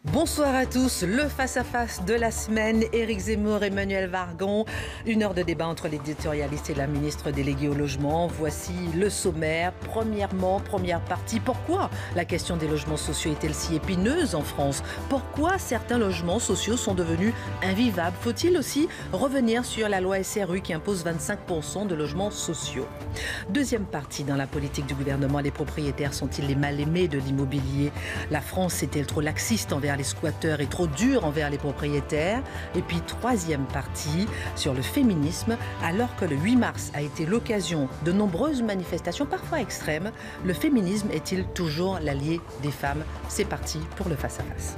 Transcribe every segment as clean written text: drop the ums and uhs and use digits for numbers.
Bonsoir à tous, le face-à-face de la semaine, Éric Zemmour, Emmanuel Vargon, une heure de débat entre l'éditorialiste et la ministre déléguée au logement. Voici le sommaire. Premièrement, première partie, pourquoi la question des logements sociaux est-elle si épineuse en France? Pourquoi certains logements sociaux sont devenus invivables? Faut-il aussi revenir sur la loi SRU qui impose 25% de logements sociaux? Deuxième partie, dans la politique du gouvernement, les propriétaires sont-ils les mal-aimés de l'immobilier? La France est-elle trop laxiste envers les squatteurs et trop dure envers les propriétaires? Et puis troisième partie sur le féminisme. Alors que le 8 mars a été l'occasion de nombreuses manifestations, parfois extrêmes, le féminisme est-il toujours l'allié des femmes? C'est parti pour le face-à-face.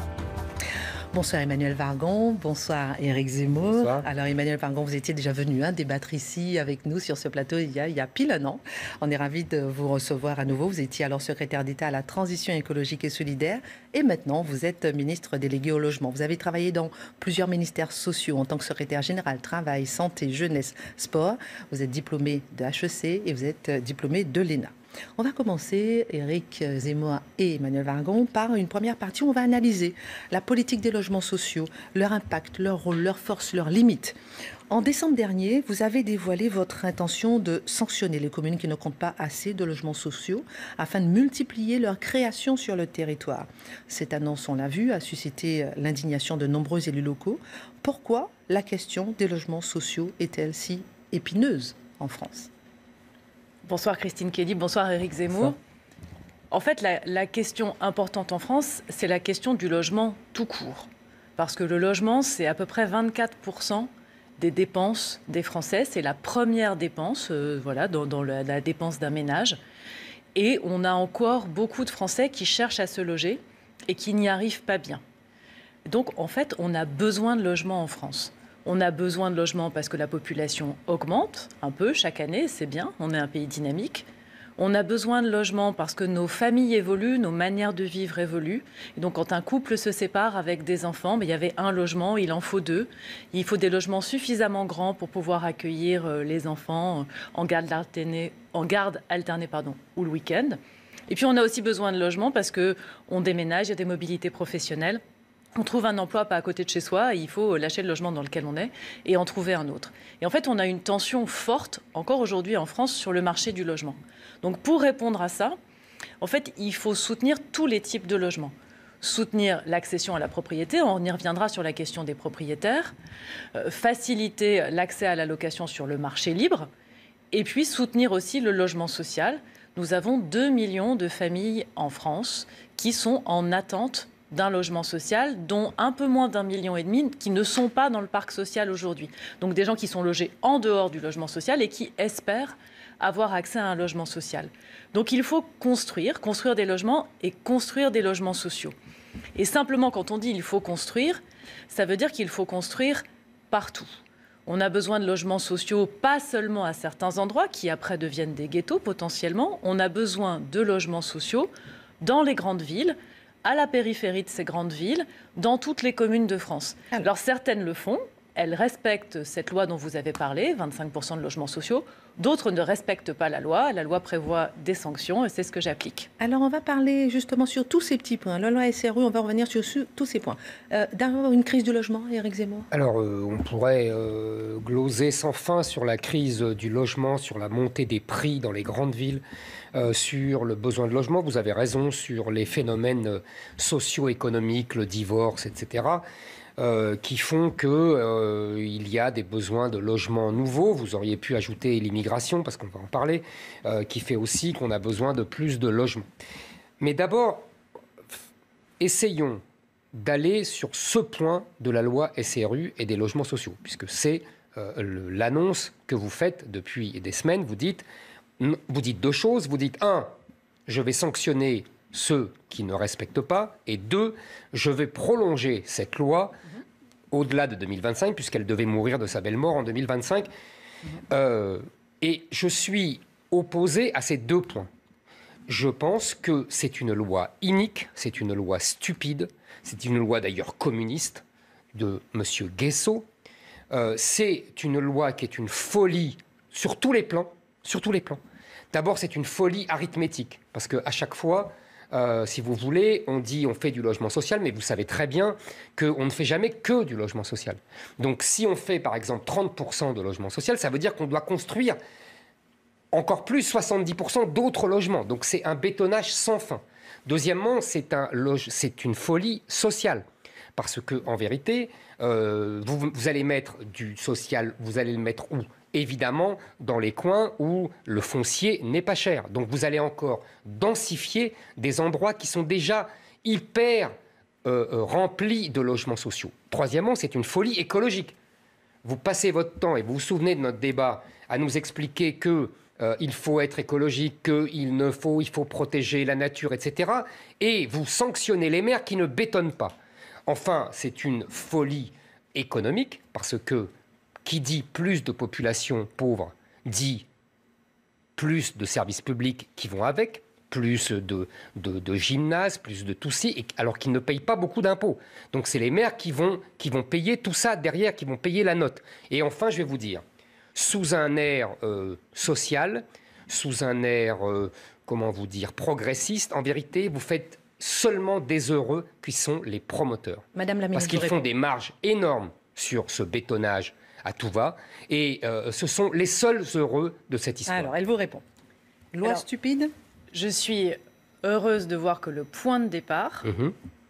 Bonsoir Emmanuel Vargon, bonsoir Éric Zemmour. Bonsoir. Alors Emmanuel Vargon, vous étiez déjà venu débattre ici avec nous sur ce plateau il y a pile un an. On est ravis de vous recevoir à nouveau. Vous étiez alors secrétaire d'État à la transition écologique et solidaire et maintenant vous êtes ministre délégué au logement. Vous avez travaillé dans plusieurs ministères sociaux en tant que secrétaire général, travail, santé, jeunesse, sport. Vous êtes diplômé de HEC et vous êtes diplômé de l'ENA. On va commencer, Éric Zemmour et Emmanuel Vargon, par une première partie où on va analyser la politique des logements sociaux, leur impact, leur rôle, leurs forces, leurs limites. En décembre dernier, vous avez dévoilé votre intention de sanctionner les communes qui ne comptent pas assez de logements sociaux afin de multiplier leur création sur le territoire. Cette annonce, on l'a vu, a suscité l'indignation de nombreux élus locaux. Pourquoi la question des logements sociaux est-elle si épineuse en France ? Bonsoir Christine Kelly, bonsoir Éric Zemmour. Bonsoir. En fait, la question importante en France, c'est la question du logement tout court. Parce que le logement, c'est à peu près 24% des dépenses des Français. C'est la première dépense dans la dépense d'un ménage. Et on a encore beaucoup de Français qui cherchent à se loger et qui n'y arrivent pas bien. Donc, en fait, on a besoin de logements en France. On a besoin de logements parce que la population augmente un peu chaque année, c'est bien, on est un pays dynamique. On a besoin de logements parce que nos familles évoluent, nos manières de vivre évoluent. Et donc quand un couple se sépare avec des enfants, il y avait un logement, il en faut deux. Il faut des logements suffisamment grands pour pouvoir accueillir les enfants en garde alternée, ou le week-end. Et puis on a aussi besoin de logements parce qu'on déménage, il y a des mobilités professionnelles. On trouve un emploi pas à côté de chez soi, il faut lâcher le logement dans lequel on est et en trouver un autre. Et en fait, on a une tension forte, encore aujourd'hui en France, sur le marché du logement. Donc pour répondre à ça, en fait, il faut soutenir tous les types de logements. Soutenir l'accession à la propriété, on y reviendra sur la question des propriétaires, faciliter l'accès à la location sur le marché libre, et puis soutenir aussi le logement social. Nous avons 2 millions de familles en France qui sont en attente d'un logement social, dont un peu moins d'1,5 million qui ne sont pas dans le parc social aujourd'hui. Donc des gens qui sont logés en dehors du logement social et qui espèrent avoir accès à un logement social. Donc il faut construire des logements et construire des logements sociaux. Et simplement, quand on dit il faut construire, ça veut dire qu'il faut construire partout. On a besoin de logements sociaux, pas seulement à certains endroits, qui après deviennent des ghettos potentiellement. On a besoin de logements sociaux dans les grandes villes, à la périphérie de ces grandes villes, dans toutes les communes de France. Alors certaines le font, elles respectent cette loi dont vous avez parlé, 25% de logements sociaux. D'autres ne respectent pas la loi prévoit des sanctions et c'est ce que j'applique. Alors on va parler justement sur tous ces petits points. La loi SRU, on va revenir sur tous ces points. D'abord une crise du logement, Éric Zemmour. Alors on pourrait gloser sans fin sur la crise du logement, sur la montée des prix dans les grandes villes, sur le besoin de logement. Vous avez raison sur les phénomènes socio-économiques, le divorce, etc., qui font qu'il y a des besoins de logements nouveaux. Vous auriez pu ajouter l'immigration, parce qu'on va en parler, qui fait aussi qu'on a besoin de plus de logements. Mais d'abord, essayons d'aller sur ce point de la loi SRU et des logements sociaux, puisque c'est l'annonce que vous faites depuis des semaines. Vous dites deux choses. Vous dites, 1, je vais sanctionner ceux qui ne respectent pas, et 2, je vais prolonger cette loi au-delà de 2025, puisqu'elle devait mourir de sa belle mort en 2025. Et je suis opposé à ces 2 points. Je pense que c'est une loi inique, c'est une loi stupide, c'est une loi d'ailleurs communiste de M. Guesso. C'est une loi qui est une folie sur tous les plans. D'abord, c'est une folie arithmétique, parce qu'à chaque fois, si vous voulez, on dit on fait du logement social, mais vous savez très bien qu'on ne fait jamais que du logement social. Donc si on fait par exemple 30% de logement social, ça veut dire qu'on doit construire encore plus 70% d'autres logements. Donc c'est un bétonnage sans fin. Deuxièmement, c'est une folie sociale. Parce qu'en vérité, vous allez mettre du social, vous allez le mettre où ? Évidemment, dans les coins où le foncier n'est pas cher. Donc vous allez encore densifier des endroits qui sont déjà hyper remplis de logements sociaux. Troisièmement, c'est une folie écologique. Vous passez votre temps, et vous vous souvenez de notre débat, à nous expliquer que il faut être écologique, il faut protéger la nature, etc. Et vous sanctionnez les maires qui ne bétonnent pas. Enfin, c'est une folie économique, parce que qui dit plus de population pauvre, dit plus de services publics qui vont avec, plus de gymnases, plus de tout ça, alors qu'ils ne payent pas beaucoup d'impôts. Donc c'est les maires qui vont payer tout ça derrière, qui vont payer la note. Et enfin, je vais vous dire, sous un air social, sous un air, progressiste, en vérité, vous faites seulement des heureux qui sont les promoteurs. Madame la ministre, parce qu'ils font des marges énormes sur ce bétonnage à tout va, et ce sont les seuls heureux de cette histoire. Alors, elle vous répond. Loi stupide ? Je suis heureuse de voir que le point de départ,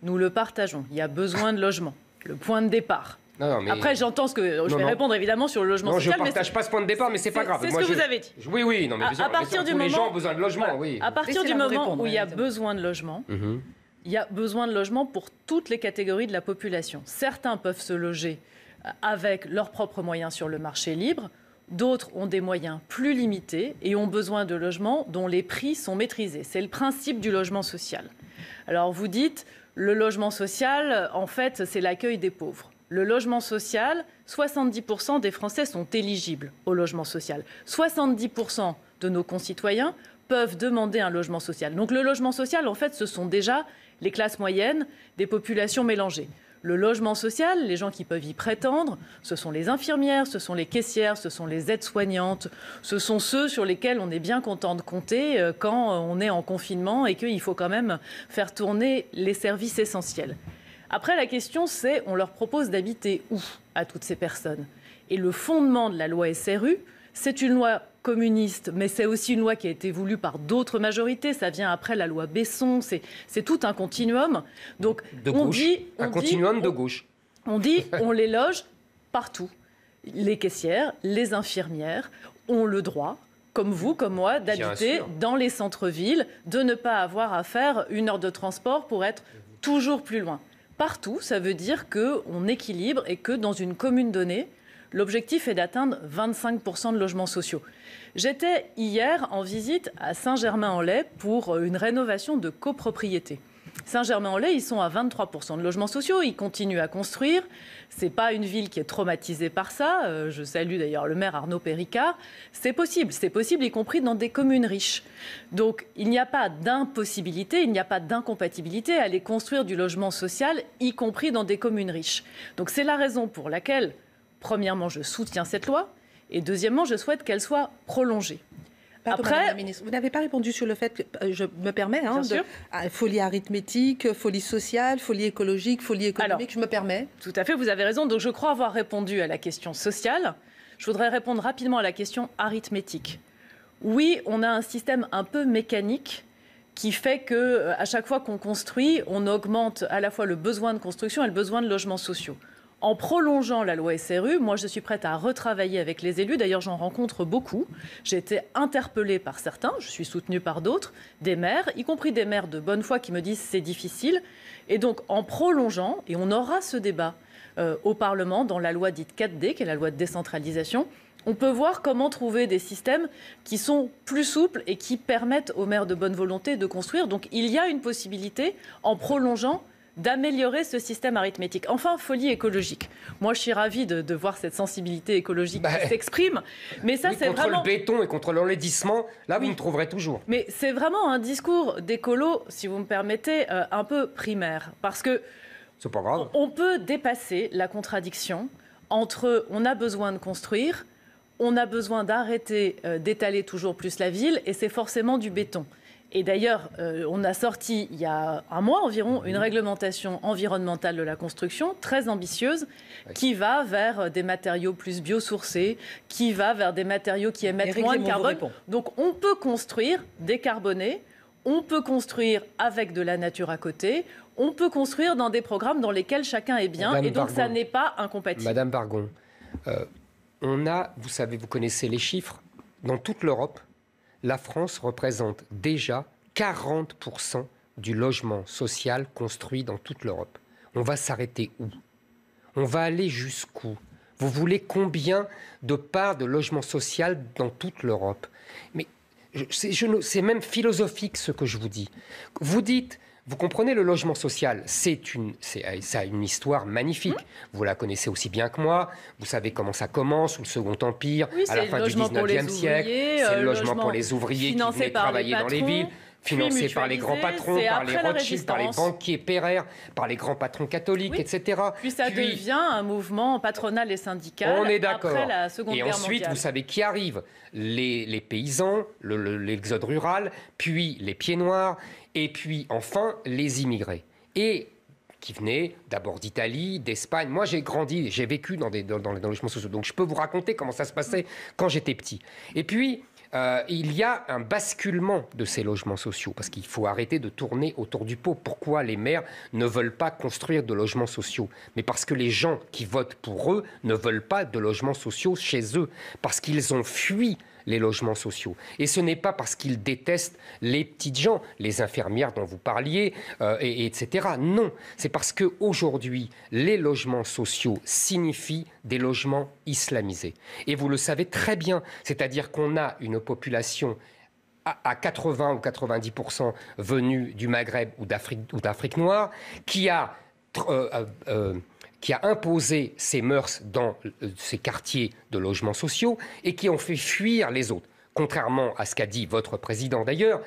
nous le partageons. Il y a besoin de logement. Le point de départ. Non, mais... Après, j'entends ce que... Je vais répondre évidemment sur le logement social. Non, je ne partage pas ce point de départ, mais c'est pas grave. C'est ce que vous avez dit. Oui, non, mais à partir du moment... les gens ont besoin de logement, voilà. oui. À partir du moment où il y a besoin de logement, il y a besoin de logement pour toutes les catégories de la population. Certains peuvent se loger avec leurs propres moyens sur le marché libre. D'autres ont des moyens plus limités et ont besoin de logements dont les prix sont maîtrisés. C'est le principe du logement social. Alors vous dites, le logement social, en fait, c'est l'accueil des pauvres. Le logement social, 70% des Français sont éligibles au logement social. 70% de nos concitoyens peuvent demander un logement social. Donc le logement social, en fait, ce sont déjà les classes moyennes des populations mélangées. Le logement social, les gens qui peuvent y prétendre, ce sont les infirmières, ce sont les caissières, ce sont les aides-soignantes, ce sont ceux sur lesquels on est bien content de compter quand on est en confinement et qu'il faut quand même faire tourner les services essentiels. Après, la question, c'est on leur propose d'habiter où à toutes ces personnes ? Et le fondement de la loi SRU, c'est une loi communiste, mais c'est aussi une loi qui a été voulue par d'autres majorités. Ça vient après la loi Besson. C'est tout un continuum. Donc, un continuum de gauche. On dit, on les loge partout. Les caissières, les infirmières ont le droit, comme vous, comme moi, d'habiter dans les centres-villes, de ne pas avoir à faire 1 heure de transport pour être toujours plus loin. Partout, ça veut dire qu'on équilibre et que dans une commune donnée, l'objectif est d'atteindre 25% de logements sociaux. J'étais hier en visite à Saint-Germain-en-Laye pour une rénovation de copropriété. Saint-Germain-en-Laye, ils sont à 23% de logements sociaux, ils continuent à construire. Ce n'est pas une ville qui est traumatisée par ça. Je salue d'ailleurs le maire Arnaud Péricard. C'est possible, y compris dans des communes riches. Donc il n'y a pas d'impossibilité, il n'y a pas d'incompatibilité à aller construire du logement social, y compris dans des communes riches. Donc c'est la raison pour laquelle, premièrement, je soutiens cette loi, et deuxièmement, je souhaite qu'elle soit prolongée. Madame la ministre, vous n'avez pas répondu sur le fait que, je me permets, folie arithmétique, folie sociale, folie écologique, folie économique, alors, je me permets. Tout à fait, vous avez raison. Donc je crois avoir répondu à la question sociale. Je voudrais répondre rapidement à la question arithmétique. Oui, on a un système un peu mécanique qui fait qu'à chaque fois qu'on construit, on augmente à la fois le besoin de construction et le besoin de logements sociaux. En prolongeant la loi SRU, moi je suis prête à retravailler avec les élus. D'ailleurs, j'en rencontre beaucoup. J'ai été interpellée par certains, je suis soutenue par d'autres, des maires, y compris des maires de bonne foi qui me disent c'est difficile. Et donc en prolongeant, et on aura ce débat au Parlement dans la loi dite 4D, qui est la loi de décentralisation, on peut voir comment trouver des systèmes qui sont plus souples et qui permettent aux maires de bonne volonté de construire. Donc il y a une possibilité, en prolongeant, d'améliorer ce système arithmétique. Enfin, folie écologique. Moi, je suis ravie de voir cette sensibilité écologique qui s'exprime. Mais ça, c'est contre le béton et contre l'enlaidissement, là, vous me trouverez toujours. Mais c'est vraiment un discours d'écolo, si vous me permettez, un peu primaire. Parce que c'est pas grave. On peut dépasser la contradiction entre on a besoin de construire, on a besoin d'arrêter d'étaler toujours plus la ville, et c'est forcément du béton. Et d'ailleurs, on a sorti il y a un mois environ une réglementation environnementale de la construction très ambitieuse qui va vers des matériaux plus biosourcés, qui va vers des matériaux qui émettent moins de carbone. Donc on peut construire décarboné, on peut construire avec de la nature à côté, on peut construire dans des programmes dans lesquels chacun est bien, et donc ça n'est pas incompatible. Madame Wargon, vous savez, vous connaissez les chiffres, dans toute l'Europe, la France représente déjà 40% du logement social construit dans toute l'Europe. On va s'arrêter où? On va aller jusqu'où? Vous voulez combien de parts de logement social dans toute l'Europe? Mais c'est même philosophique ce que je vous dis. Vous dites... Vous comprenez, le logement social, ça a une histoire magnifique. Vous la connaissez aussi bien que moi. Vous savez comment ça commence, sous le Second Empire, à la fin du 19e siècle. C'est le logement pour les ouvriers qui venaient travailler dans les villes, financé par les grands patrons, par les Rothschild, par les banquiers Pereire, par les grands patrons catholiques, etc. Puis ça devient un mouvement patronal et syndical on est d'accord. Après la Seconde Guerre mondiale. Et ensuite, vous savez qui arrive? Les paysans, l'exode rural, puis les pieds noirs, et puis enfin les immigrés. Et qui venaient d'abord d'Italie, d'Espagne. Moi, j'ai grandi, j'ai vécu dans les logements sociaux. Donc, je peux vous raconter comment ça se passait quand j'étais petit. Et puis, il y a un basculement de ces logements sociaux, parce qu'il faut arrêter de tourner autour du pot. Pourquoi les maires ne veulent pas construire de logements sociaux? Mais parce que les gens qui votent pour eux ne veulent pas de logements sociaux chez eux, parce qu'ils ont fui les logements sociaux. Et ce n'est pas parce qu'ils détestent les petites gens, les infirmières dont vous parliez, etc. Non, c'est parce qu'aujourd'hui, les logements sociaux signifient des logements islamisés. Et vous le savez très bien, c'est-à-dire qu'on a une population à 80 ou 90% venue du Maghreb ou d'Afrique noire, qui a imposé ses mœurs dans ces quartiers de logements sociaux et qui ont fait fuir les autres. Contrairement à ce qu'a dit votre président d'ailleurs,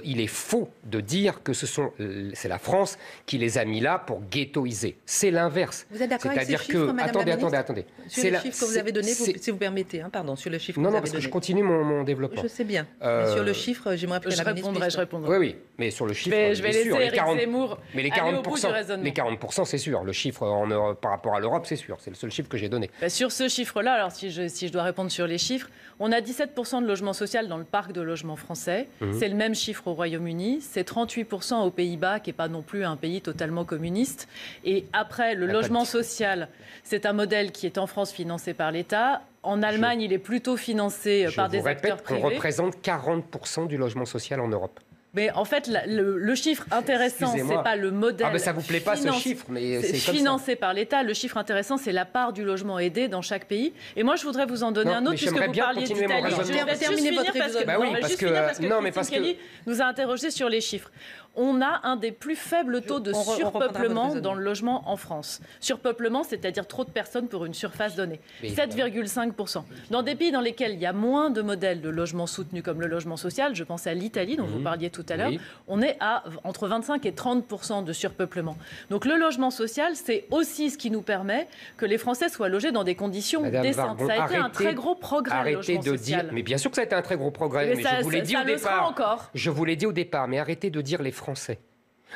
il est faux de dire que c'est la France qui les a mis là pour ghettoiser. C'est l'inverse. Vous êtes d'accord avec ces chiffres, Madame la Ministre ? Attendez. Sur le chiffre que vous avez donné, si vous permettez, sur le chiffre que vous avez donné. Non, parce que je continue mon développement. Je sais bien. Mais sur le chiffre, j'aimerais que la Ministre... Je répondrai. Oui, mais sur le chiffre, je vais laisser Éric Zemmour aller au bout du raisonnement. Les 40%, c'est sûr. Le chiffre par rapport à l'Europe, c'est sûr. C'est le seul chiffre que j'ai donné. Sur ce chiffre-là, alors si je dois répondre sur les chiffres, on a 17% de logement social dans le parc de logement français. C'est le même chiffre au Royaume-Uni. C'est 38% aux Pays-Bas, qui n'est pas non plus un pays totalement communiste. Et après, le logement social, c'est un modèle qui est en France financé par l'État. En Allemagne, il est plutôt financé par des acteurs privés. Je vous répète qu'on représente 40% du logement social en Europe. Mais en fait, le chiffre intéressant, c'est pas le modèle. Ah ben ça vous plaît pas ce chiffre, mais c'est comme financé par l'État. Le chiffre intéressant, c'est la part du logement aidé dans chaque pays. Et moi, je voudrais vous en donner un autre, puisque vous parliez d'Italie. Je vais terminer votre raisonnement. Parce que Kelly nous a interrogé sur les chiffres. On a un des plus faibles taux de surpeuplement dans le logement en France. Surpeuplement, c'est-à-dire trop de personnes pour une surface donnée. 7,5%. Dans des pays dans lesquels il y a moins de modèles de logement soutenu comme le logement social, je pense à l'Italie dont vous parliez tout à l'heure, on est à entre 25 et 30% de surpeuplement. Donc le logement social, c'est aussi ce qui nous permet que les Français soient logés dans des conditions décentes. Ça a été un très gros progrès, le logement social. Mais bien sûr que ça a été un très gros progrès, mais je vous l'ai dit au départ. Je vous l'ai dit au départ, mais arrêtez de dire les Français.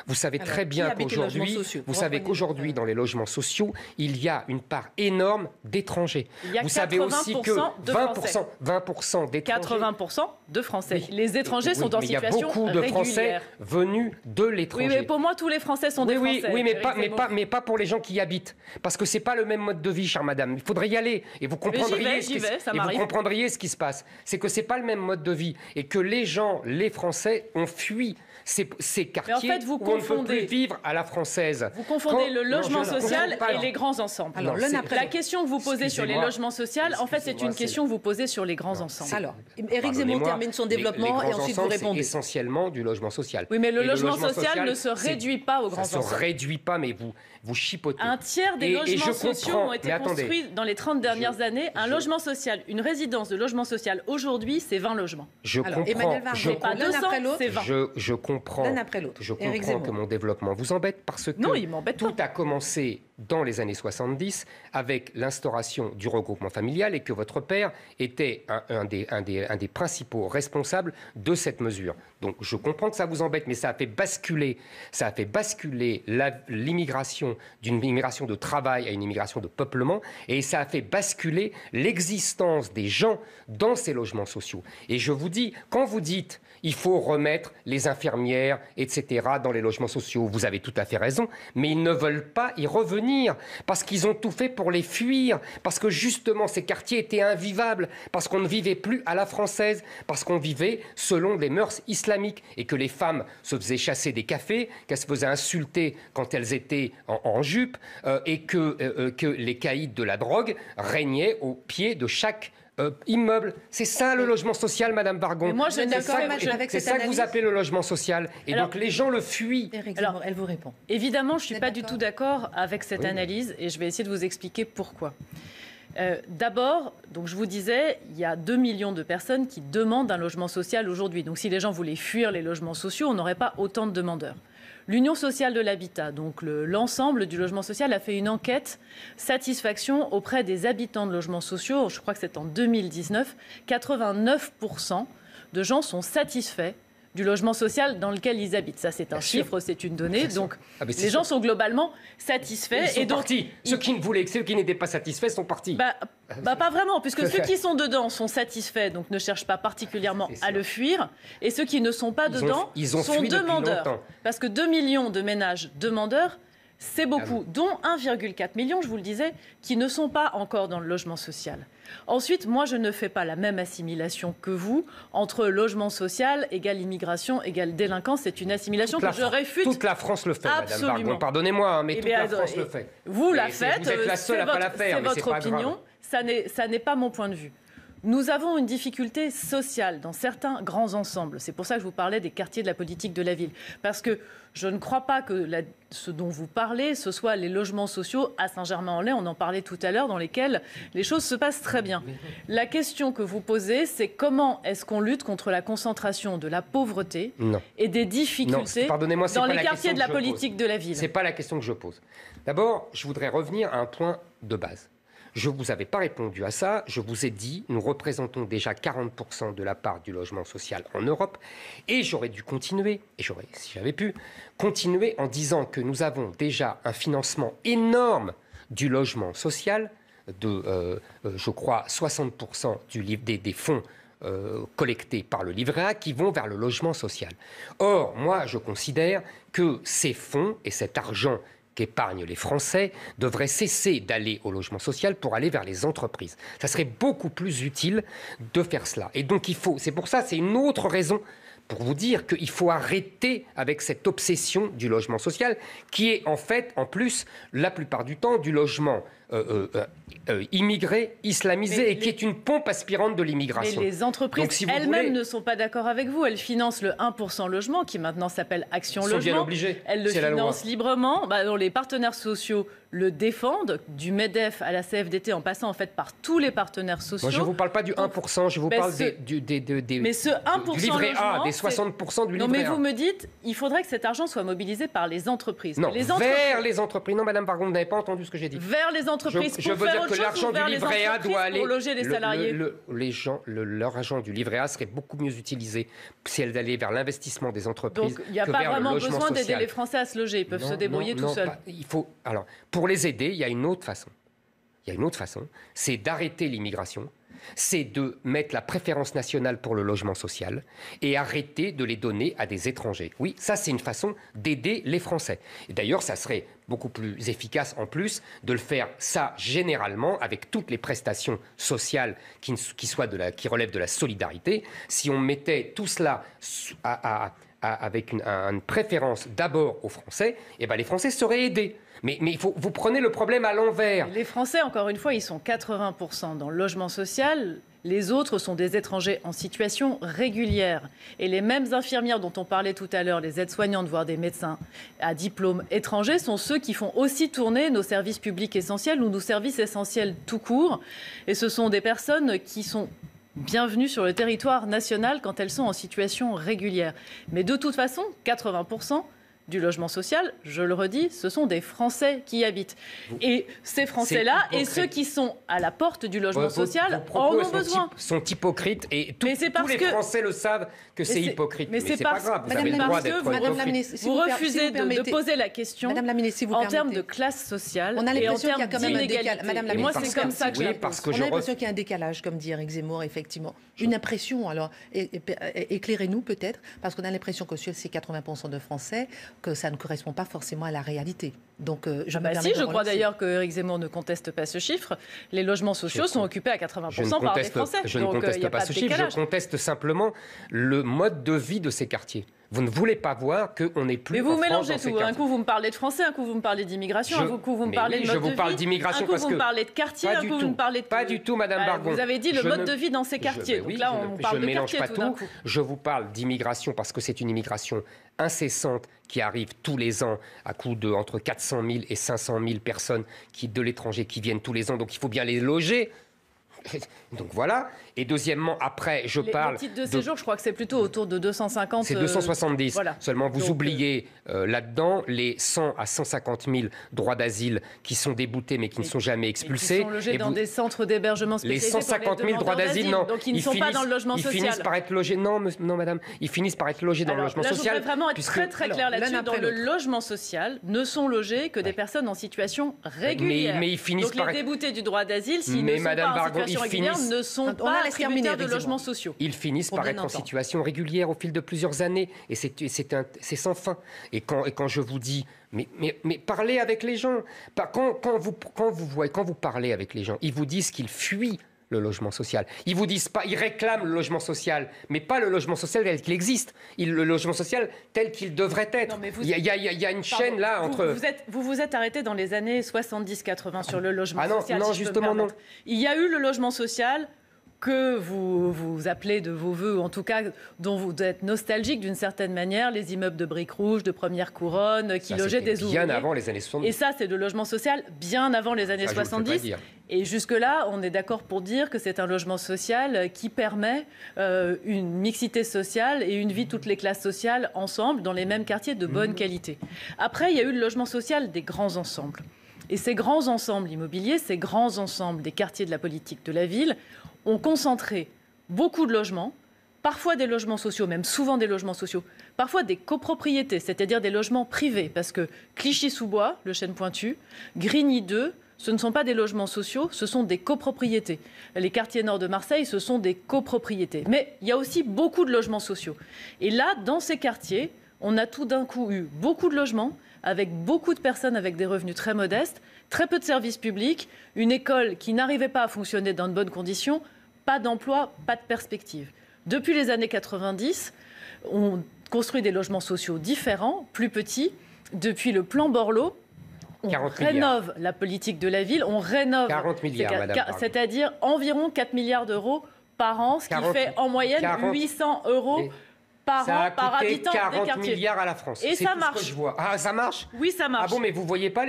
Vous savez très bien qu'aujourd'hui, dans les logements sociaux, il y a une part énorme d'étrangers. Vous savez aussi que 20% d'étrangers. 80% de Français. Les étrangers sont en situation régulière. Il y a beaucoup de Français venus de l'étranger. Oui, mais pour moi, tous les Français sont des Français. Oui, mais pas pour les gens qui y habitent. Parce que c'est pas le même mode de vie, chère madame. Il faudrait y aller. Et vous comprendriez ce qui se passe. C'est que c'est pas le même mode de vie. Et que les Français ont fui ces quartiers où on ne peut plus vivre à la française. Vous confondez le logement social et les grands ensembles. Alors, la question que vous posez sur les logements sociaux, en fait, c'est une question que vous posez sur les grands ensemble. Alors, Éric Zemmour termine son développement et ensuite vous répondez. C'est essentiellement du logement social. Oui, mais le logement social ne se réduit pas aux grands ensembles. Ça ne se réduit pas, mais vous chipotez. Un tiers des logements sociaux ont été construits dans les 30 dernières années. Un logement social, une résidence de logement social, aujourd'hui, c'est 20 logements. Je comprends. Emmanuel Wargon, c'est pas 200, c'est 20. Je comprends que mon développement vous embête parce que tout a commencé dans les années 70 avec l'instauration du regroupement familial et que votre père était un des principaux responsables de cette mesure. Donc je comprends que ça vous embête, mais ça a fait basculer l'immigration d'une immigration de travail à une immigration de peuplement, et ça a fait basculer l'existence des gens dans ces logements sociaux. Et je vous dis, quand vous dites il faut remettre les infirmières, etc., dans les logements sociaux, vous avez tout à fait raison, mais ils ne veulent pas y revenir, parce qu'ils ont tout fait pour les fuir, parce que justement ces quartiers étaient invivables, parce qu'on ne vivait plus à la française, parce qu'on vivait selon les mœurs islamiques, et que les femmes se faisaient chasser des cafés, qu'elles se faisaient insulter quand elles étaient en jupe, et que les caïds de la drogue régnaient au pied de chaque immeuble. C'est ça le logement social, Madame Vargon. Mais moi, je suis d'accord avec c'est ça que vous appelez le logement social. Et alors, donc les gens le fuient. Alors, elle vous répond. Évidemment, je ne suis pas du tout d'accord avec cette analyse et je vais essayer de vous expliquer pourquoi. D'abord, donc je vous disais, il y a 2 millions de personnes qui demandent un logement social aujourd'hui. Donc si les gens voulaient fuir les logements sociaux, on n'aurait pas autant de demandeurs. L'Union sociale de l'habitat, donc l'ensemble du logement social, a fait une enquête satisfaction auprès des habitants de logements sociaux. Je crois que c'est en 2019. 89% de gens sont satisfaits du logement social dans lequel ils habitent. Ça, c'est un chiffre, c'est une donnée. Donc, les gens sont globalement satisfaits. Ils sont partis. Ceux qui n'étaient pas satisfaits sont partis. Pas vraiment, puisque ceux qui sont dedans sont satisfaits, donc ne cherchent pas particulièrement à le fuir. Et ceux qui ne sont pas dedans sont demandeurs. Parce que 2 millions de ménages demandeurs, c'est beaucoup, dont 1,4 million, je vous le disais, qui ne sont pas encore dans le logement social. Ensuite, moi, je ne fais pas la même assimilation que vous entre logement social égale immigration égale délinquance. C'est une assimilation que je réfute. Toute la France le fait, Madame Vargon. Pardonnez-moi, mais toute la France le fait. Vous la faites, vous êtes la seule à pas la faire, c'est votre opinion. Ça n'est pas mon point de vue. Nous avons une difficulté sociale dans certains grands ensembles. C'est pour ça que je vous parlais des quartiers de la politique de la ville. Parce que je ne crois pas que ce dont vous parlez, ce soit les logements sociaux à Saint-Germain-en-Laye, on en parlait tout à l'heure, dans lesquels les choses se passent très bien. La question que vous posez, c'est comment est-ce qu'on lutte contre la concentration de la pauvreté et des difficultés dans les quartiers de la politique de la ville. Ce n'est pas la question que je pose. D'abord, je voudrais revenir à un point de base. Je ne vous avais pas répondu à ça. Je vous ai dit, nous représentons déjà 40% de la part du logement social en Europe. Et j'aurais dû continuer, si j'avais pu, continuer en disant que nous avons déjà un financement énorme du logement social, je crois, 60% des fonds collectés par le livret A qui vont vers le logement social. Or, moi, je considère que ces fonds et cet argent qu'épargnent les Français devraient cesser d'aller au logement social pour aller vers les entreprises. Ça serait beaucoup plus utile de faire cela. Et donc c'est pour ça, c'est une autre raison pour vous dire qu'il faut arrêter avec cette obsession du logement social qui est en fait, en plus, la plupart du temps, du logement immigré, islamisé, et qui est une pompe aspirante de l'immigration. Mais les entreprises elles-mêmes ne sont pas d'accord avec vous. Elles financent le 1% logement, qui maintenant s'appelle Action Logement. Elles le financent librement. Les partenaires sociaux le défendent, du MEDEF à la CFDT, en passant en fait par tous les partenaires sociaux. Moi, je ne vous parle pas du 1%, je vous parle du livret A, des 60% du livret A. Non, mais vous me dites, il faudrait que cet argent soit mobilisé par les entreprises. Non, vers les entreprises. Non, Madame Vargon, vous n'avez pas entendu ce que j'ai dit. Vers les entreprises. Je veux dire que l'argent du livret A doit aller pour loger les salariés. Leur argent du livret A serait beaucoup mieux utilisé si elle allait vers l'investissement des entreprises. Donc il n'y a pas vraiment besoin d'aider les Français à se loger. Ils peuvent se débrouiller tout seuls. Pour les aider, il y a une autre façon. C'est d'arrêter l'immigration. C'est de mettre la préférence nationale pour le logement social et arrêter de les donner à des étrangers. Oui, ça c'est une façon d'aider les Français. Et d'ailleurs, ça serait beaucoup plus efficace en plus de le faire ça généralement avec toutes les prestations sociales qui relèvent de la solidarité. Si on mettait tout cela avec une préférence d'abord aux Français, les Français seraient aidés. Mais vous prenez le problème à l'envers. Les Français, encore une fois, ils sont 80% dans le logement social. Les autres sont des étrangers en situation régulière. Et les mêmes infirmières dont on parlait tout à l'heure, les aides-soignantes, voire des médecins à diplôme étranger, sont ceux qui font aussi tourner nos services publics essentiels ou nos services essentiels tout court. Et ce sont des personnes qui sont bienvenues sur le territoire national quand elles sont en situation régulière. Mais de toute façon, 80%, du logement social, je le redis, ce sont des Français qui y habitent. Et ces Français-là, et ceux qui sont à la porte du logement social, en ont besoin. Sont hypocrites et tous les Français le savent que c'est hypocrite. Mais c'est pas grave, vous avez le droit d'être hypocrite. Vous refusez de poser la question en termes de classe sociale et en termes d'inégalité. Et moi, c'est comme ça que je la pose. On a l'impression qu'il y a un décalage, comme dit Éric Zemmour, effectivement. Une impression, alors, éclairez-nous peut-être, parce qu'on a l'impression que sur ces 80% de Français, que ça ne correspond pas forcément à la réalité. Donc, je crois d'ailleurs que Éric Zemmour ne conteste pas ce chiffre. Les logements sociaux sont occupés à 80% par des Français. Je ne conteste pas ce chiffre, je conteste simplement le mode de vie de ces quartiers. Vous ne voulez pas voir qu'on n'est plus. Mais vous mélangez tout. Un coup, vous me parlez de Français, un coup, vous me parlez d'immigration, un coup, vous me parlez de mode de vie. Je vous parle d'immigration parce que. Un coup, vous me parlez de quartier, un coup, vous me parlez de. Pas du tout, Madame Bargon. Vous avez dit le mode de vie dans ces quartiers. Donc là, on parle de quartier tout d'un coup. Je vous parle d'immigration parce que c'est une immigration incessante qui arrive tous les ans à coup de entre 400 000 et 500 000 personnes de l'étranger qui viennent tous les ans. Donc il faut bien les loger. Donc voilà. Et deuxièmement, après, je parle... Les titres de séjour, je crois que c'est plutôt autour de 250... C'est 270. Voilà. Seulement, vous oubliez là-dedans les 100 à 150 000 droits d'asile qui sont déboutés mais qui ne sont jamais expulsés. Qui sont logés dans des centres d'hébergement spécialisés. Les 150 000 droits d'asile, non. Donc ils ne sont pas dans le logement social. Ils finissent par être logés... Non, madame. Ils finissent par être logés dans le logement social. Je voudrais vraiment être très clair là-dessus. Dans le logement social, ne sont logés que des personnes en situation régulière. Mais ils finissent par être... Donc les déboutés du droit d'asile, s'ils ne sont pas en situation régulière, ne sont pas tributaires de logements sociaux. Ils finissent par être en situation régulière au fil de plusieurs années. Et c'est sans fin. Et quand je vous dis... Mais parlez avec les gens. Quand vous parlez avec les gens, ils vous disent qu'ils fuient le logement social. Ils vous disent pas, ils réclament le logement social, mais pas le logement social tel qu'il existe. Le logement social tel qu'il devrait être. Il y a une chaîne là entre... Vous vous êtes arrêté dans les années 70-80 sur le logement social. Non, justement non. Il y a eu le logement social que vous appelez de vos voeux, ou en tout cas dont vous êtes nostalgique d'une certaine manière, les immeubles de briques rouges, de première couronne, qui logeaient des ouvriers. Bien avant les années 70. Et ça, c'est le logement social bien avant les années 70. Et jusque-là, on est d'accord pour dire que c'est un logement social qui permet une mixité sociale et une vie de toutes les classes sociales ensemble, dans les mêmes quartiers de bonne qualité. Après, il y a eu le logement social des grands ensembles. Et ces grands ensembles immobiliers, ces grands ensembles des quartiers de la politique de la ville, ont concentré beaucoup de logements, parfois des logements sociaux, même souvent des logements sociaux, parfois des copropriétés, c'est-à-dire des logements privés, parce que Clichy-sous-Bois, le Chêne Pointu, Grigny 2, ce ne sont pas des logements sociaux, ce sont des copropriétés. Les quartiers nord de Marseille, ce sont des copropriétés. Mais il y a aussi beaucoup de logements sociaux. Et là, dans ces quartiers, on a tout d'un coup eu beaucoup de logements, avec beaucoup de personnes avec des revenus très modestes, très peu de services publics, une école qui n'arrivait pas à fonctionner dans de bonnes conditions, pas d'emploi, pas de perspective. Depuis les années 90, on construit des logements sociaux différents, plus petits. Depuis le plan Borloo, on rénove la politique de la ville, on rénove... 40 milliards, madame. C'est-à-dire environ 4 milliards d'euros par an, ce qui fait en moyenne 800 euros par an, par habitant des quartiers. Ça a coûté 40 milliards à la France. Et ça marche. Ce que je vois. Ah, ça marche ? Oui, ça marche. Ah bon, mais vous voyez pas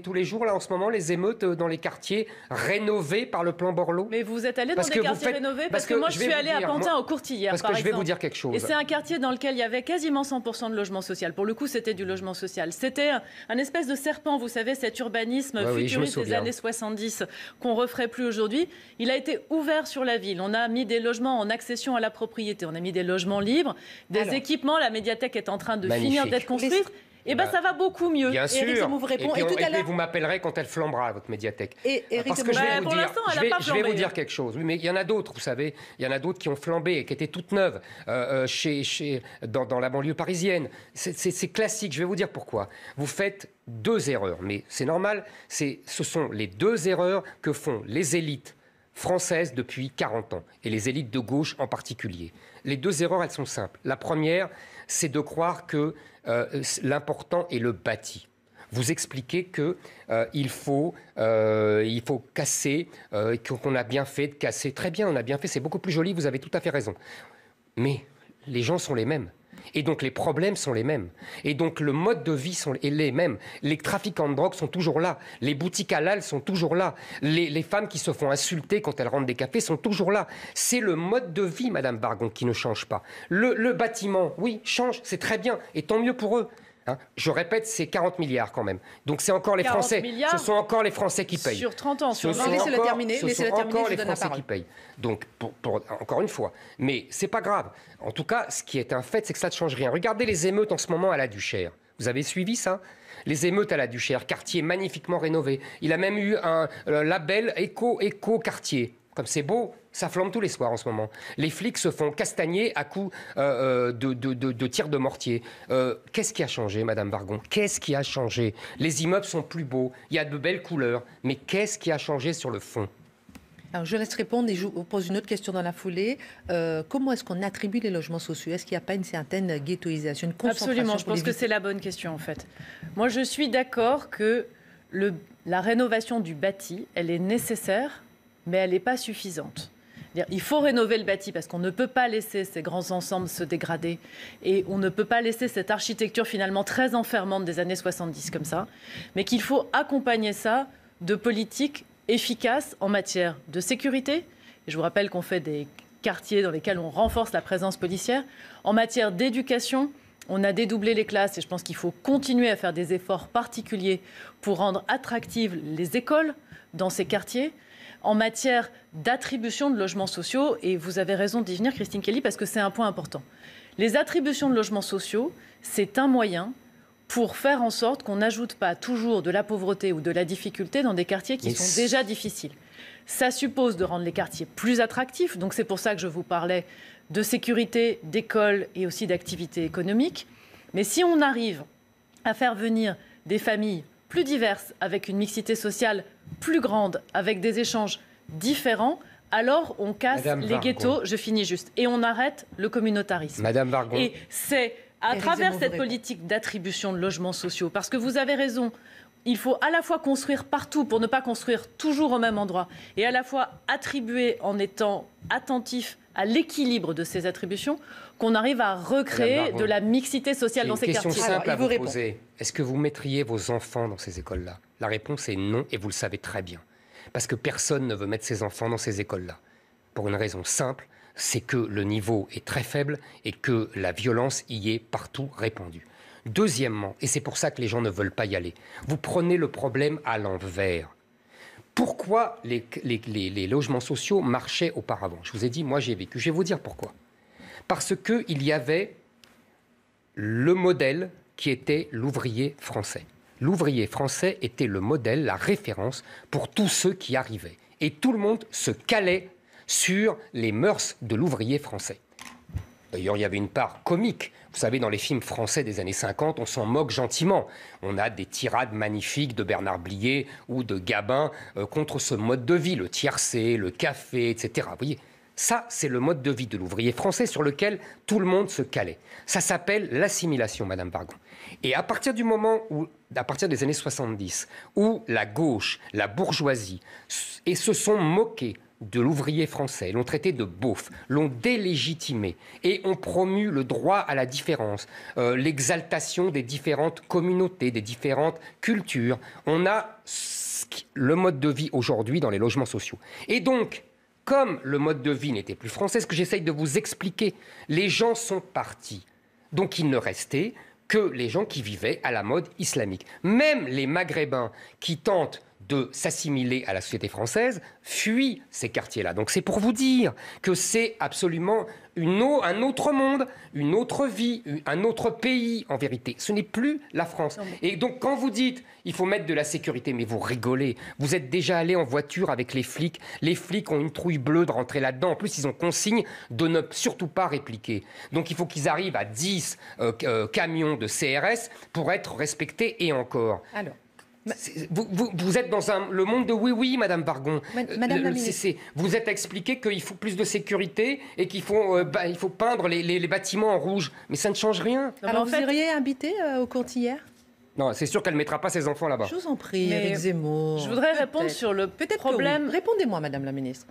tous les jours, là, en ce moment, les émeutes dans les quartiers rénovés par le plan Borloo ? Mais vous êtes allé dans des quartiers rénovés ? Parce que moi, je suis allée à Pantin, au Courtille, parce que je vais vous dire quelque chose. Et c'est un quartier dans lequel il y avait quasiment 100% de logement social. Pour le coup, c'était du logement social. C'était un espèce de serpent, vous savez, cet urbanisme futuriste des années 70 qu'on referait plus aujourd'hui. Il a été ouvert sur la ville. On a mis des logements en accession à la propriété. On a mis des logements libres, des équipements. La médiathèque est en train de finir d'être construite. Et bien, ça va beaucoup mieux. Bien sûr. Éric Zemmour vous répond. Et puis vous m'appellerai quand elle flambera, votre médiathque. Parce que je vais vous dire quelque chose. Oui, mais il y en a d'autres, vous savez. Il y en a d'autres qui ont flambé, qui étaient toutes neuves dans la banlieue parisienne. C'est classique. Je vais vous dire pourquoi. Vous faites deux erreurs, mais c'est normal. Ce sont les deux erreurs que font les élites françaises depuis 40 ans, et les élites de gauche en particulier. Les deux erreurs, elles sont simples. La première, c'est de croire que l'important est le bâti. Vous expliquez qu'il faut casser, qu'on a bien fait de casser. Très bien, on a bien fait, c'est beaucoup plus joli, vous avez tout à fait raison. Mais les gens sont les mêmes. Et donc les problèmes sont les mêmes. Et donc le mode de vie est les mêmes. Les trafiquants de drogue sont toujours là. Les boutiques halal sont toujours là. Les femmes qui se font insulter quand elles rentrent des cafés sont toujours là. C'est le mode de vie, Madame Bargon, qui ne change pas. Le bâtiment, oui, change, c'est très bien. Et tant mieux pour eux. Hein, je répète, c'est 40 milliards quand même. Donc c'est encore les Français. Ce sont encore les Français qui payent. Sur 30 ans. Laissez-le terminer. Ce sont encore les Français qui payent. Donc, encore une fois. Mais c'est pas grave. En tout cas, ce qui est un fait, c'est que ça ne change rien. Regardez les émeutes en ce moment à la Duchère. Vous avez suivi ça ? Les émeutes à la Duchère, quartier magnifiquement rénové. Il a même eu un label éco-quartier. Comme c'est beau, ça flambe tous les soirs en ce moment. Les flics se font castagner à coups de tirs de mortier. Qu'est-ce qui a changé, Madame Wargon ? Qu'est-ce qui a changé ? Les immeubles sont plus beaux, il y a de belles couleurs. Mais qu'est-ce qui a changé sur le fond ? Alors, je laisse répondre et je vous pose une autre question dans la foulée. Comment est-ce qu'on attribue les logements sociaux ? Est-ce qu'il n'y a pas une certaine ghettoisation, une concentration ? Absolument, je pense que c'est la bonne question en fait. Moi, je suis d'accord que la rénovation du bâti, elle est nécessaire, mais elle n'est pas suffisante. Il faut rénover le bâti parce qu'on ne peut pas laisser ces grands ensembles se dégrader et on ne peut pas laisser cette architecture finalement très enfermante des années 70 comme ça, mais qu'il faut accompagner ça de politiques efficaces en matière de sécurité. Et je vous rappelle qu'on fait des quartiers dans lesquels on renforce la présence policière. En matière d'éducation, on a dédoublé les classes et je pense qu'il faut continuer à faire des efforts particuliers pour rendre attractives les écoles dans ces quartiers. En matière d'attribution de logements sociaux, et vous avez raison d'y venir, Christine Kelly, parce que c'est un point important. Les attributions de logements sociaux, c'est un moyen pour faire en sorte qu'on n'ajoute pas toujours de la pauvreté ou de la difficulté dans des quartiers qui sont déjà difficiles. Ça suppose de rendre les quartiers plus attractifs, donc c'est pour ça que je vous parlais de sécurité, d'école et aussi d'activité économique. Mais si on arrive à faire venir des familles plus diverses, avec une mixité sociale plus grande, avec des échanges différents, alors on casse les ghettos, je finis juste, et on arrête le communautarisme. Madame Wargon. Et c'est à travers cette politique d'attribution de logements sociaux, parce que vous avez raison, il faut à la fois construire partout pour ne pas construire toujours au même endroit, et à la fois attribuer en étant attentif à l'équilibre de ces attributions, qu'on arrive à recréer de la mixité sociale dans ces quartiers. J'ai une question simple à vous poser. Est-ce que vous mettriez vos enfants dans ces écoles-là ? La réponse est non, et vous le savez très bien. Parce que personne ne veut mettre ses enfants dans ces écoles-là. Pour une raison simple, c'est que le niveau est très faible et que la violence y est partout répandue. Deuxièmement, et c'est pour ça que les gens ne veulent pas y aller, vous prenez le problème à l'envers. Pourquoi les logements sociaux marchaient auparavant ? Je vous ai dit, moi j'ai vécu. Je vais vous dire pourquoi. Parce qu'il y avait le modèle qui était l'ouvrier français. L'ouvrier français était le modèle, la référence pour tous ceux qui arrivaient. Et tout le monde se calait sur les mœurs de l'ouvrier français. D'ailleurs, il y avait une part comique. Vous savez, dans les films français des années 50, on s'en moque gentiment. On a des tirades magnifiques de Bernard Blier ou de Gabin contre ce mode de vie, le tiercé, le café, etc. Vous voyez, ça, c'est le mode de vie de l'ouvrier français sur lequel tout le monde se calait. Ça s'appelle l'assimilation, Madame Wargon. Et à partir du moment où, à partir des années 70, où la gauche, la bourgeoisie, se sont moqués de l'ouvrier français, l'ont traité de beauf, l'ont délégitimé et ont promu le droit à la différence, l'exaltation des différentes communautés, des différentes cultures. On a le mode de vie aujourd'hui dans les logements sociaux. Et donc, comme le mode de vie n'était plus français, ce que j'essaye de vous expliquer, les gens sont partis. Donc il ne restait que les gens qui vivaient à la mode islamique. Même les Maghrébins qui tentent de s'assimiler à la société française, fuient ces quartiers-là. Donc c'est pour vous dire que c'est absolument un autre monde, une autre vie, un autre pays en vérité. Ce n'est plus la France. Et donc quand vous dites il faut mettre de la sécurité, mais vous rigolez. Vous êtes déjà allé en voiture avec les flics. Les flics ont une trouille bleue de rentrer là-dedans. En plus, ils ont consigne de ne surtout pas répliquer. Donc il faut qu'ils arrivent à 10 camions de CRS pour être respectés et encore. Alors. Vous êtes dans le monde de oui, Madame Wargon. Madame la ministre. Vous êtes expliqué qu'il faut plus de sécurité et qu'il faut, il faut peindre les bâtiments en rouge. Mais ça ne change rien. Alors, vous iriez habiter au Courtillère ? Non, c'est sûr qu'elle ne mettra pas ses enfants là-bas. Je vous en prie, Éric Zemmour. Je voudrais répondre sur le problème. Répondez-moi, Madame la ministre.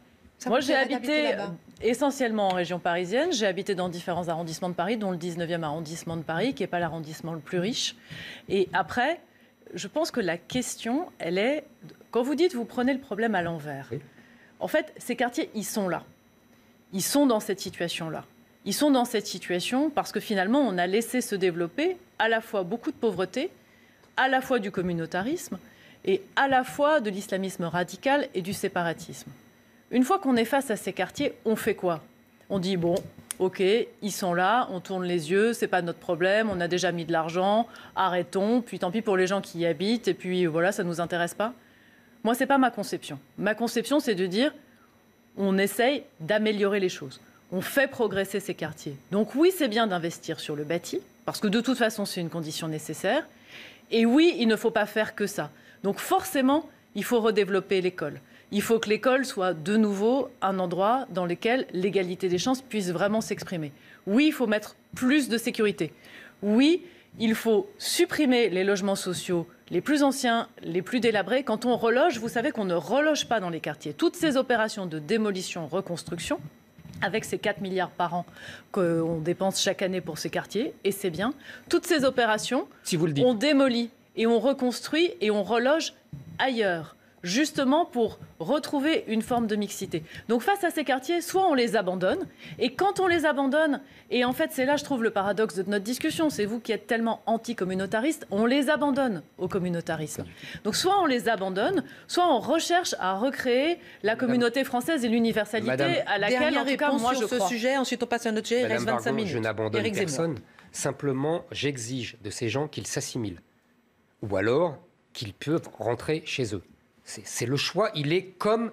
Moi, j'ai habité essentiellement en région parisienne. J'ai habité dans différents arrondissements de Paris, dont le 19e arrondissement de Paris, qui n'est pas l'arrondissement le plus riche. Et après, je pense que la question, elle est... Quand vous dites vous prenez le problème à l'envers, oui. En fait, ces quartiers, ils sont là. Ils sont dans cette situation-là. ils sont dans cette situation parce que finalement, on a laissé se développer à la fois beaucoup de pauvreté, à la fois du communautarisme et à la fois de l'islamisme radical et du séparatisme. Une fois qu'on est face à ces quartiers, on fait quoi? On dit, bon, ok, ils sont là, on tourne les yeux, c'est pas notre problème, on a déjà mis de l'argent, arrêtons, puis tant pis pour les gens qui y habitent, et puis voilà, ça nous intéresse pas. Moi, c'est pas ma conception. Ma conception, c'est de dire, on essaye d'améliorer les choses. On fait progresser ces quartiers. Donc oui, c'est bien d'investir sur le bâti, parce que de toute façon, c'est une condition nécessaire. Et oui, il ne faut pas faire que ça. Donc forcément, il faut redévelopper l'école. Il faut que l'école soit de nouveau un endroit dans lequel l'égalité des chances puisse vraiment s'exprimer. Oui, il faut mettre plus de sécurité. Oui, il faut supprimer les logements sociaux les plus anciens, les plus délabrés. Quand on reloge, vous savez qu'on ne reloge pas dans les quartiers. Toutes ces opérations de démolition, reconstruction, avec ces 4 milliards par an qu'on dépense chaque année pour ces quartiers, et c'est bien, toutes ces opérations, si vous le dites, on démolit et on reconstruit et on reloge ailleurs, justement pour retrouver une forme de mixité. Donc face à ces quartiers, soit on les abandonne, et quand on les abandonne, et en fait c'est là je trouve le paradoxe de notre discussion, c'est vous qui êtes tellement anti-communautariste, on les abandonne au communautarisme. Donc soit on les abandonne, soit on recherche à recréer la communauté française et l'universalité à laquelle, en tout cas, moi je crois. Sur ce sujet, ensuite on passe à un autre sujet, il reste 25 minutes. Je n'abandonne personne, simplement j'exige de ces gens qu'ils s'assimilent, ou alors qu'ils peuvent rentrer chez eux. C'est le choix, il est comme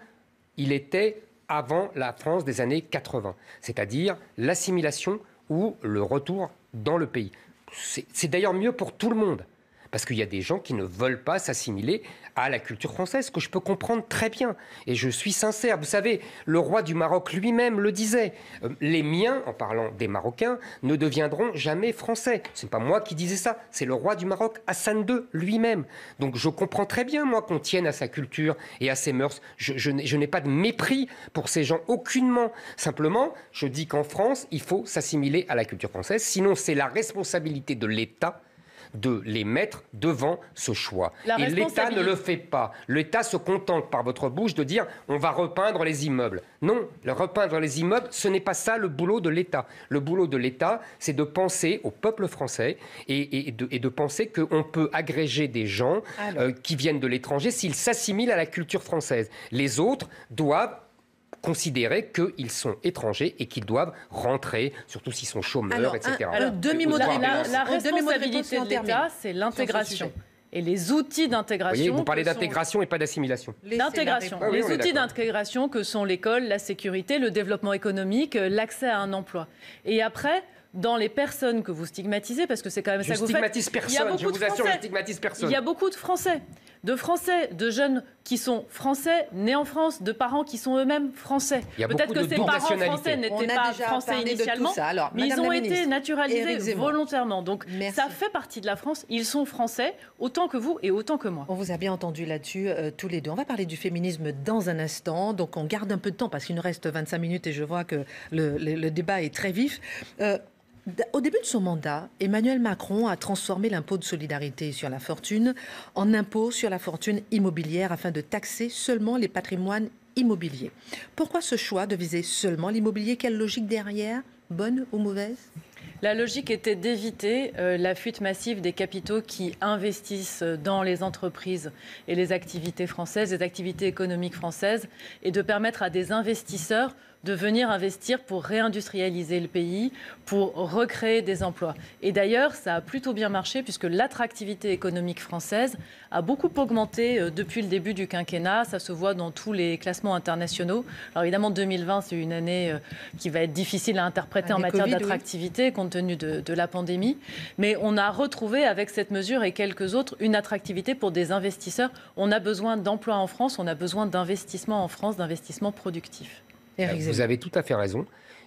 il était avant la France des années 80, c'est-à-dire l'assimilation ou le retour dans le pays. C'est d'ailleurs mieux pour tout le monde, parce qu'il y a des gens qui ne veulent pas s'assimiler à la culture française, que je peux comprendre très bien. Et je suis sincère. Vous savez, le roi du Maroc lui-même le disait. Les miens, en parlant des Marocains, ne deviendront jamais français. Ce n'est pas moi qui disais ça, c'est le roi du Maroc, Hassan II, lui-même. Donc je comprends très bien, moi, qu'on tienne à sa culture et à ses mœurs. Je n'ai pas de mépris pour ces gens, aucunement. Simplement, je dis qu'en France, il faut s'assimiler à la culture française. Sinon, c'est la responsabilité de l'État de les mettre devant ce choix. Et l'État ne le fait pas. L'État se contente par votre bouche de dire on va repeindre les immeubles. Non, repeindre les immeubles, ce n'est pas ça le boulot de l'État. Le boulot de l'État, c'est de penser au peuple français et de penser qu'on peut agréger des gens qui viennent de l'étranger s'ils s'assimilent à la culture française. Les autres doivent considérer qu'ils sont étrangers et qu'ils doivent rentrer, surtout s'ils sont chomeurs, etc. La responsabilité de l'État, c'est l'intégration. Et les outils d'intégration... Vous voyez, vous parlez d'intégration et pas d'assimilation. L'intégration. Les outils d'intégration que sont l'école, la sécurité, le développement économique, l'accès à un emploi. Et après... dans les personnes que vous stigmatisez, parce que c'est quand même ça que vous faites. Je stigmatise personne, je vous assure, je stigmatise personne. Il y a beaucoup de Français, de jeunes qui sont Français, nés en France, de parents qui sont eux-mêmes Français. Peut-être que ces parents français n'étaient pas Français initialement, mais ils ont été naturalisés volontairement. Donc ça fait partie de la France, ils sont Français, autant que vous et autant que moi. On vous a bien entendu là-dessus, tous les deux. On va parler du féminisme dans un instant, donc on garde un peu de temps parce qu'il nous reste 25 minutes et je vois que le débat est très vif. Au début de son mandat, Emmanuel Macron a transformé l'impôt de solidarité sur la fortune en impôt sur la fortune immobilière afin de taxer seulement les patrimoines immobiliers. Pourquoi ce choix de viser seulement l'immobilier? Quelle logique derrière? Bonne ou mauvaise? La logique était d'éviter la fuite massive des capitaux qui investissent dans les entreprises et les activités françaises, les activités économiques françaises, et de permettre à des investisseurs de venir investir pour réindustrialiser le pays, pour recréer des emplois. Et d'ailleurs, ça a plutôt bien marché puisque l'attractivité économique française a beaucoup augmenté depuis le début du quinquennat. Ça se voit dans tous les classements internationaux. Alors évidemment, 2020, c'est une année qui va être difficile à interpréter en matière d'attractivité compte tenu de la pandémie. Mais on a retrouvé avec cette mesure et quelques autres une attractivité pour des investisseurs. On a besoin d'emplois en France, on a besoin d'investissements en France, d'investissements productifs. Vous avez tout à fait raison.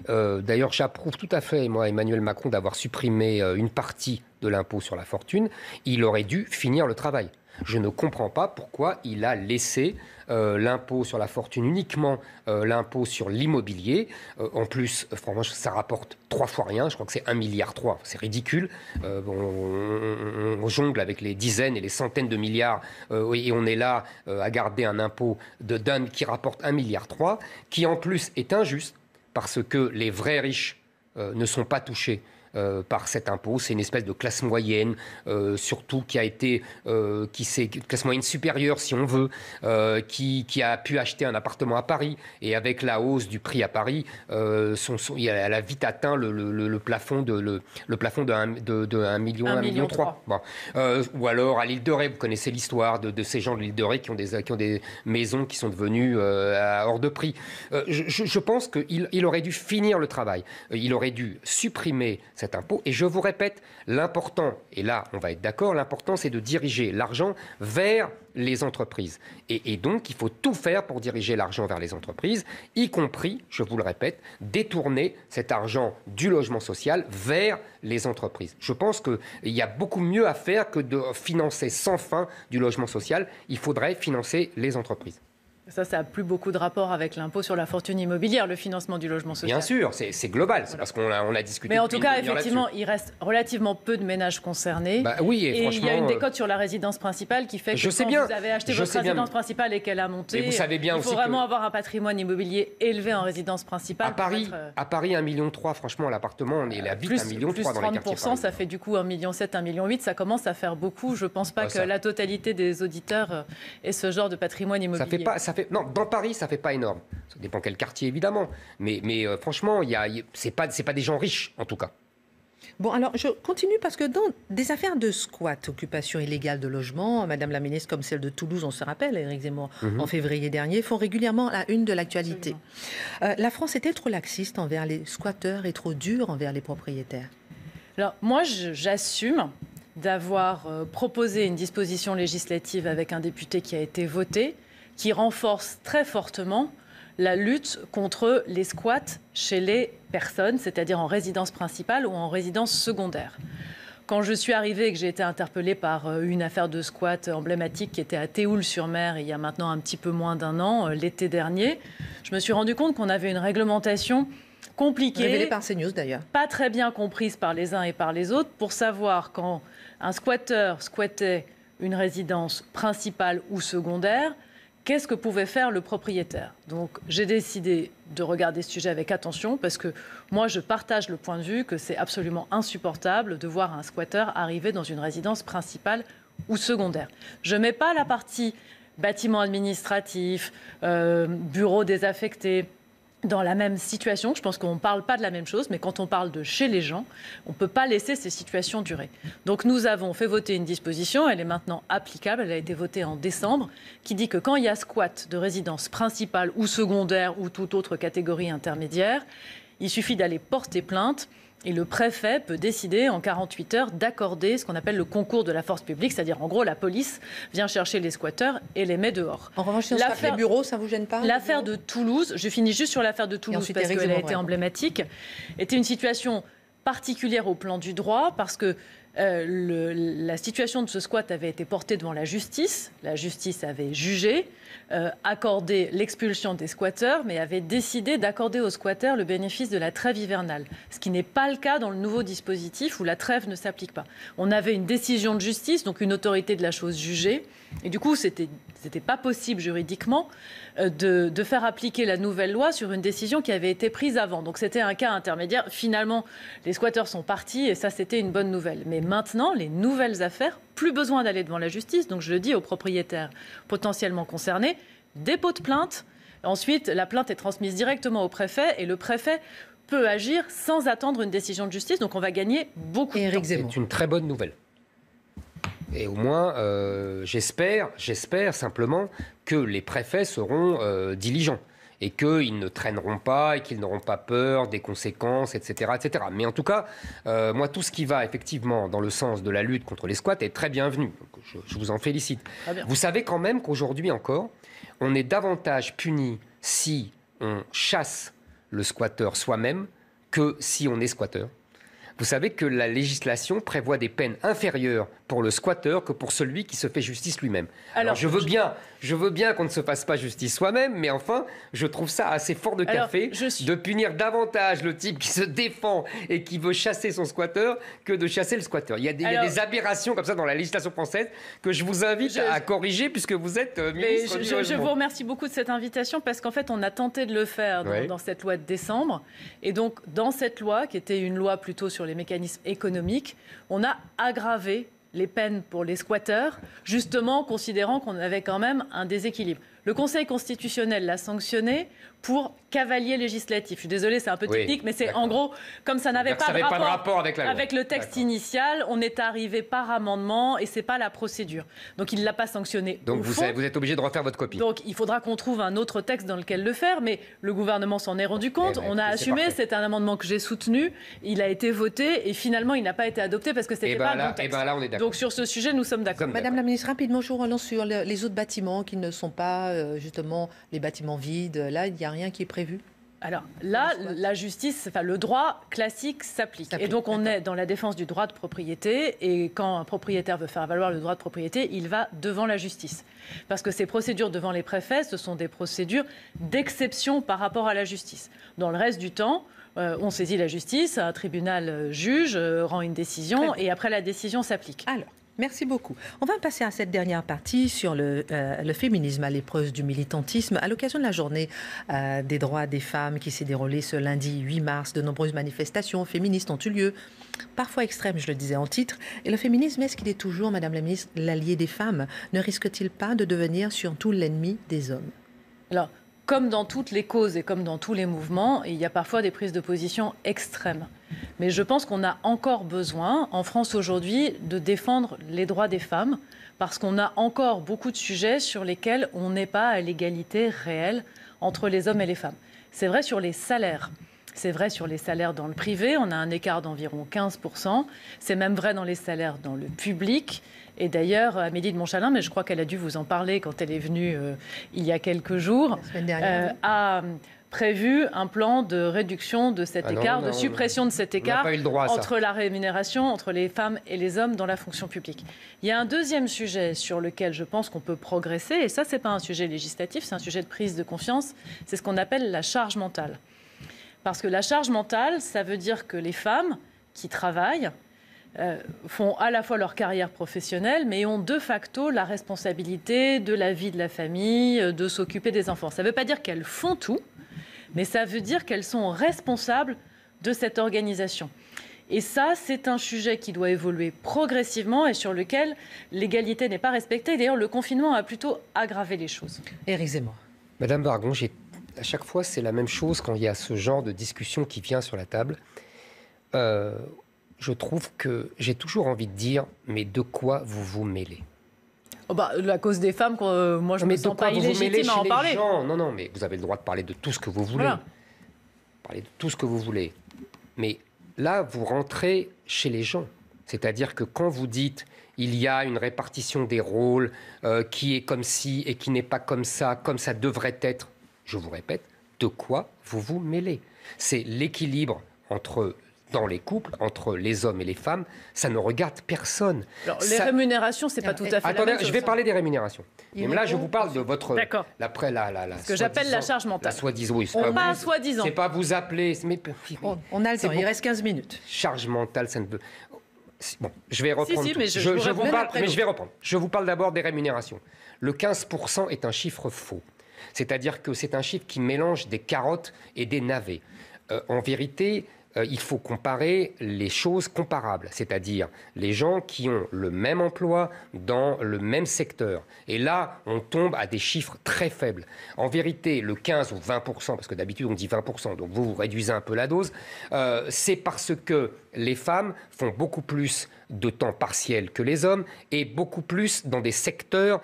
D'ailleurs, j'approuve tout à fait, moi, Emmanuel Macron, d'avoir supprimé une partie de l'impôt sur la fortune. Il aurait dû finir le travail. Je ne comprends pas pourquoi il a laissé l'impôt sur la fortune, uniquement l'impôt sur l'immobilier. En plus, franchement, ça rapporte 3 fois rien. Je crois que c'est 1,3 milliard. C'est ridicule. On jongle avec les dizaines et les centaines de milliards et on est là à garder un impôt qui rapporte 1,3 milliard, qui en plus est injuste parce que les vrais riches ne sont pas touchés par cet impôt. C'est une espèce de classe moyenne, surtout classe moyenne supérieure, si on veut, qui a pu acheter un appartement à Paris. Et avec la hausse du prix à Paris, elle a vite atteint le plafond de 1 million, 1,3 million. Bon. Ou alors à l'île de Ré, vous connaissez l'histoire de ces gens de l'île de Ré qui ont des maisons qui sont devenues hors de prix. Je pense qu'il aurait dû finir le travail. Il aurait dû supprimer cet impôt. Et je vous répète, l'important, et là on va être d'accord, l'important c'est de diriger l'argent vers les entreprises. Et donc il faut tout faire pour diriger l'argent vers les entreprises, y compris, je vous le répète, détourner cet argent du logement social vers les entreprises. Je pense qu'il y a beaucoup mieux à faire que de financer sans fin du logement social. Il faudrait financer les entreprises. Ça n'a plus beaucoup de rapport avec l'impôt sur la fortune immobilière, le financement du logement social. Bien sûr, c'est global, c'est parce qu'on a discuté. Mais en tout cas, effectivement, il reste relativement peu de ménages concernés. Oui, et franchement, il y a une décote sur la résidence principale qui fait que quand vous avez acheté votre résidence principale et qu'elle a monté, vous savez bien il faut vraiment avoir un patrimoine immobilier élevé en résidence principale. À Paris, 1,3 million, franchement, l'appartement, on est vite 1,3 million dans les quartiers. 30%, ça fait du coup 1,7 million, 1,8 million, ça commence à faire beaucoup. Je ne pense pas que la totalité des auditeurs aient ce genre de patrimoine immobilier. Non, dans Paris, ça fait pas énorme. Ça dépend quel quartier, évidemment. Mais franchement, c'est pas des gens riches, en tout cas. Bon, alors, je continue parce que dans des affaires de squat, occupation illégale de logement, Madame la Ministre, comme celle de Toulouse, on se rappelle, Éric Zemmour, en février dernier, font régulièrement la une de l'actualité. La France est-elle trop laxiste envers les squatteurs et trop dure envers les propriétaires? Alors, moi, j'assume d'avoir proposé une disposition législative avec un député qui a été voté, qui renforce très fortement la lutte contre les squats chez les personnes, c'est-à-dire en résidence principale ou en résidence secondaire. Quand je suis arrivée et que j'ai été interpellée par une affaire de squat emblématique qui était à Théoul-sur-Mer il y a maintenant un petit peu moins d'un an, l'été dernier, je me suis rendu compte qu'on avait une réglementation compliquée, révélée par CNews d'ailleurs, pas très bien comprise par les uns et par les autres, pour savoir quand un squatteur squattait une résidence principale ou secondaire, qu'est-ce que pouvait faire le propriétaire? Donc j'ai décidé de regarder ce sujet avec attention parce que moi je partage le point de vue que c'est absolument insupportable de voir un squatteur arriver dans une résidence principale ou secondaire. Je ne mets pas la partie bâtiment administratif, bureau désaffecté dans la même situation. Je pense qu'on ne parle pas de la même chose, mais quand on parle de chez les gens, on ne peut pas laisser ces situations durer. Donc nous avons fait voter une disposition, elle est maintenant applicable, elle a été votée en décembre, qui dit que quand il y a squat de résidence principale ou secondaire ou toute autre catégorie intermédiaire, il suffit d'aller porter plainte. Et le préfet peut décider en 48 heures d'accorder ce qu'on appelle le concours de la force publique, c'est-à-dire en gros la police vient chercher les squatteurs et les met dehors. En revanche, si on les bureaux, ça ne vous gêne pas? L'affaire de Toulouse, je finis juste sur l'affaire de Toulouse parce qu'elle a été emblématique, était une situation particulière au plan du droit parce que la situation de ce squat avait été portée devant la justice avait jugé, accordé l'expulsion des squatteurs, mais avait décidé d'accorder aux squatteurs le bénéfice de la trêve hivernale, ce qui n'est pas le cas dans le nouveau dispositif où la trêve ne s'applique pas. On avait une décision de justice, donc une autorité de la chose jugée, et du coup c'était pas possible juridiquement de faire appliquer la nouvelle loi sur une décision qui avait été prise avant. Donc c'était un cas intermédiaire. Finalement, les squatteurs sont partis et ça, c'était une bonne nouvelle. Mais maintenant, les nouvelles affaires, plus besoin d'aller devant la justice. Donc je le dis aux propriétaires potentiellement concernés, dépôt de plainte. Ensuite, la plainte est transmise directement au préfet et le préfet peut agir sans attendre une décision de justice. Donc on va gagner beaucoup de temps. C'est une très bonne nouvelle. Et au moins, j'espère simplement que les préfets seront diligents et qu'ils ne traîneront pas et qu'ils n'auront pas peur des conséquences, etc. etc. Mais en tout cas, moi, tout ce qui va effectivement dans le sens de la lutte contre les squats est très bienvenu. Donc, je vous en félicite. Vous savez quand même qu'aujourd'hui encore, on est davantage puni si on chasse le squatteur soi-même que si on est squatteur. Vous savez que la législation prévoit des peines inférieures pour le squatteur que pour celui qui se fait justice lui-même. Alors je veux bien qu'on ne se fasse pas justice soi-même, mais enfin, je trouve ça assez fort de café de punir davantage le type qui se défend et qui veut chasser son squatteur que de chasser le squatteur. Il y a des aberrations comme ça dans la législation française que je vous invite à corriger puisque vous êtes ministre du logement. Je vous remercie beaucoup de cette invitation parce qu'en fait, on a tenté de le faire dans cette loi de décembre. Et donc, dans cette loi, qui était une loi plutôt sur les mécanismes économiques, on a aggravé les peines pour les squatteurs, justement considérant qu'on avait quand même un déséquilibre. Le Conseil constitutionnel l'a sanctionné pour cavalier législatif. Je suis désolée, c'est un peu technique, mais c'est en gros, comme ça n'avait pas de rapport avec le texte initial, on est arrivé par amendement et c'est pas la procédure. Donc il ne l'a pas sanctionné. Donc vous êtes obligé de refaire votre copie. Donc il faudra qu'on trouve un autre texte dans lequel le faire, mais le gouvernement s'en est rendu compte, on a assumé, c'est un amendement que j'ai soutenu, il a été voté et finalement il n'a pas été adopté parce que c'était pas le bon texte. Là, on est d'accord. Donc sur ce sujet, nous sommes d'accord. Madame la ministre, rapidement, je vous relance sur les autres bâtiments qui ne sont pas justement les bâtiments vides. Là, il n'y a rien qui est prévu. Alors là, la justice, le droit classique s'applique. Et donc on est dans la défense du droit de propriété. Et quand un propriétaire veut faire valoir le droit de propriété, il va devant la justice. Parce que ces procédures devant les préfets, ce sont des procédures d'exception par rapport à la justice. Dans le reste du temps, on saisit la justice, un tribunal juge, rend une décision et après la décision s'applique. Alors, merci beaucoup. On va passer à cette dernière partie sur le féminisme à l'épreuve du militantisme. À l'occasion de la journée des droits des femmes qui s'est déroulée ce lundi 8 mars, de nombreuses manifestations féministes ont eu lieu, parfois extrêmes, je le disais en titre. Et le féminisme, est-ce qu'il est toujours, Madame la ministre, l'allié des femmes? Ne risque-t-il pas de devenir surtout l'ennemi des hommes? Alors, comme dans toutes les causes et comme dans tous les mouvements, il y a parfois des prises de position extrêmes. Mais je pense qu'on a encore besoin, en France aujourd'hui, de défendre les droits des femmes, parce qu'on a encore beaucoup de sujets sur lesquels on n'est pas à l'égalité réelle entre les hommes et les femmes. C'est vrai sur les salaires. C'est vrai sur les salaires dans le privé, on a un écart d'environ 15%. C'est même vrai dans les salaires dans le public. Et d'ailleurs, Amélie de Montchalin, mais je crois qu'elle a dû vous en parler quand elle est venue il y a quelques jours, a prévu un plan de réduction de cet écart, de suppression de cet écart entre la rémunération, entre les femmes et les hommes dans la fonction publique. Il y a un deuxième sujet sur lequel je pense qu'on peut progresser, et ça, ce n'est pas un sujet législatif, c'est un sujet de prise de confiance, c'est ce qu'on appelle la charge mentale. Parce que la charge mentale, ça veut dire que les femmes qui travaillent font à la fois leur carrière professionnelle, mais ont de facto la responsabilité de la vie de la famille, de s'occuper des enfants. Ça ne veut pas dire qu'elles font tout, mais ça veut dire qu'elles sont responsables de cette organisation. Et ça, c'est un sujet qui doit évoluer progressivement et sur lequel l'égalité n'est pas respectée. D'ailleurs, le confinement a plutôt aggravé les choses. Éric Zemmour. Madame Wargon, à chaque fois, c'est la même chose quand il y a ce genre de discussion qui vient sur la table. Je trouve que j'ai toujours envie de dire, mais de quoi vous vous mêlez? La cause des femmes, moi je ne me sens pas illégitime à en parler. Non, mais vous avez le droit de parler de tout ce que vous voulez. Voilà. Parler de tout ce que vous voulez. Mais là, vous rentrez chez les gens. C'est-à-dire que quand vous dites il y a une répartition des rôles qui est comme ci et qui n'est pas comme ça devrait être, je vous répète, de quoi vous vous mêlez? C'est l'équilibre dans les couples, entre les hommes et les femmes, ça ne regarde personne. Alors, les rémunérations, c'est pas tout à fait la même chose. Je vais parler des rémunérations. Mais là, je vous parle de votre... D'accord. Ce que j'appelle la charge mentale. La soi-disant. Oui, soi-disant. C'est pas vous appeler... On a le temps, il reste 15 minutes. Charge mentale, ça ne veut... Bon, je vais reprendre. Mais je vais reprendre. Je vous parle d'abord des rémunérations. Le 15% est un chiffre faux. C'est-à-dire que c'est un chiffre qui mélange des carottes et des navets. En vérité... il faut comparer les choses comparables, c'est-à-dire les gens qui ont le même emploi dans le même secteur. Et là, on tombe à des chiffres très faibles. En vérité, le 15 ou 20%, parce que d'habitude on dit 20%, donc vous réduisez un peu la dose, c'est parce que les femmes font beaucoup plus de temps partiel que les hommes et beaucoup plus dans des secteurs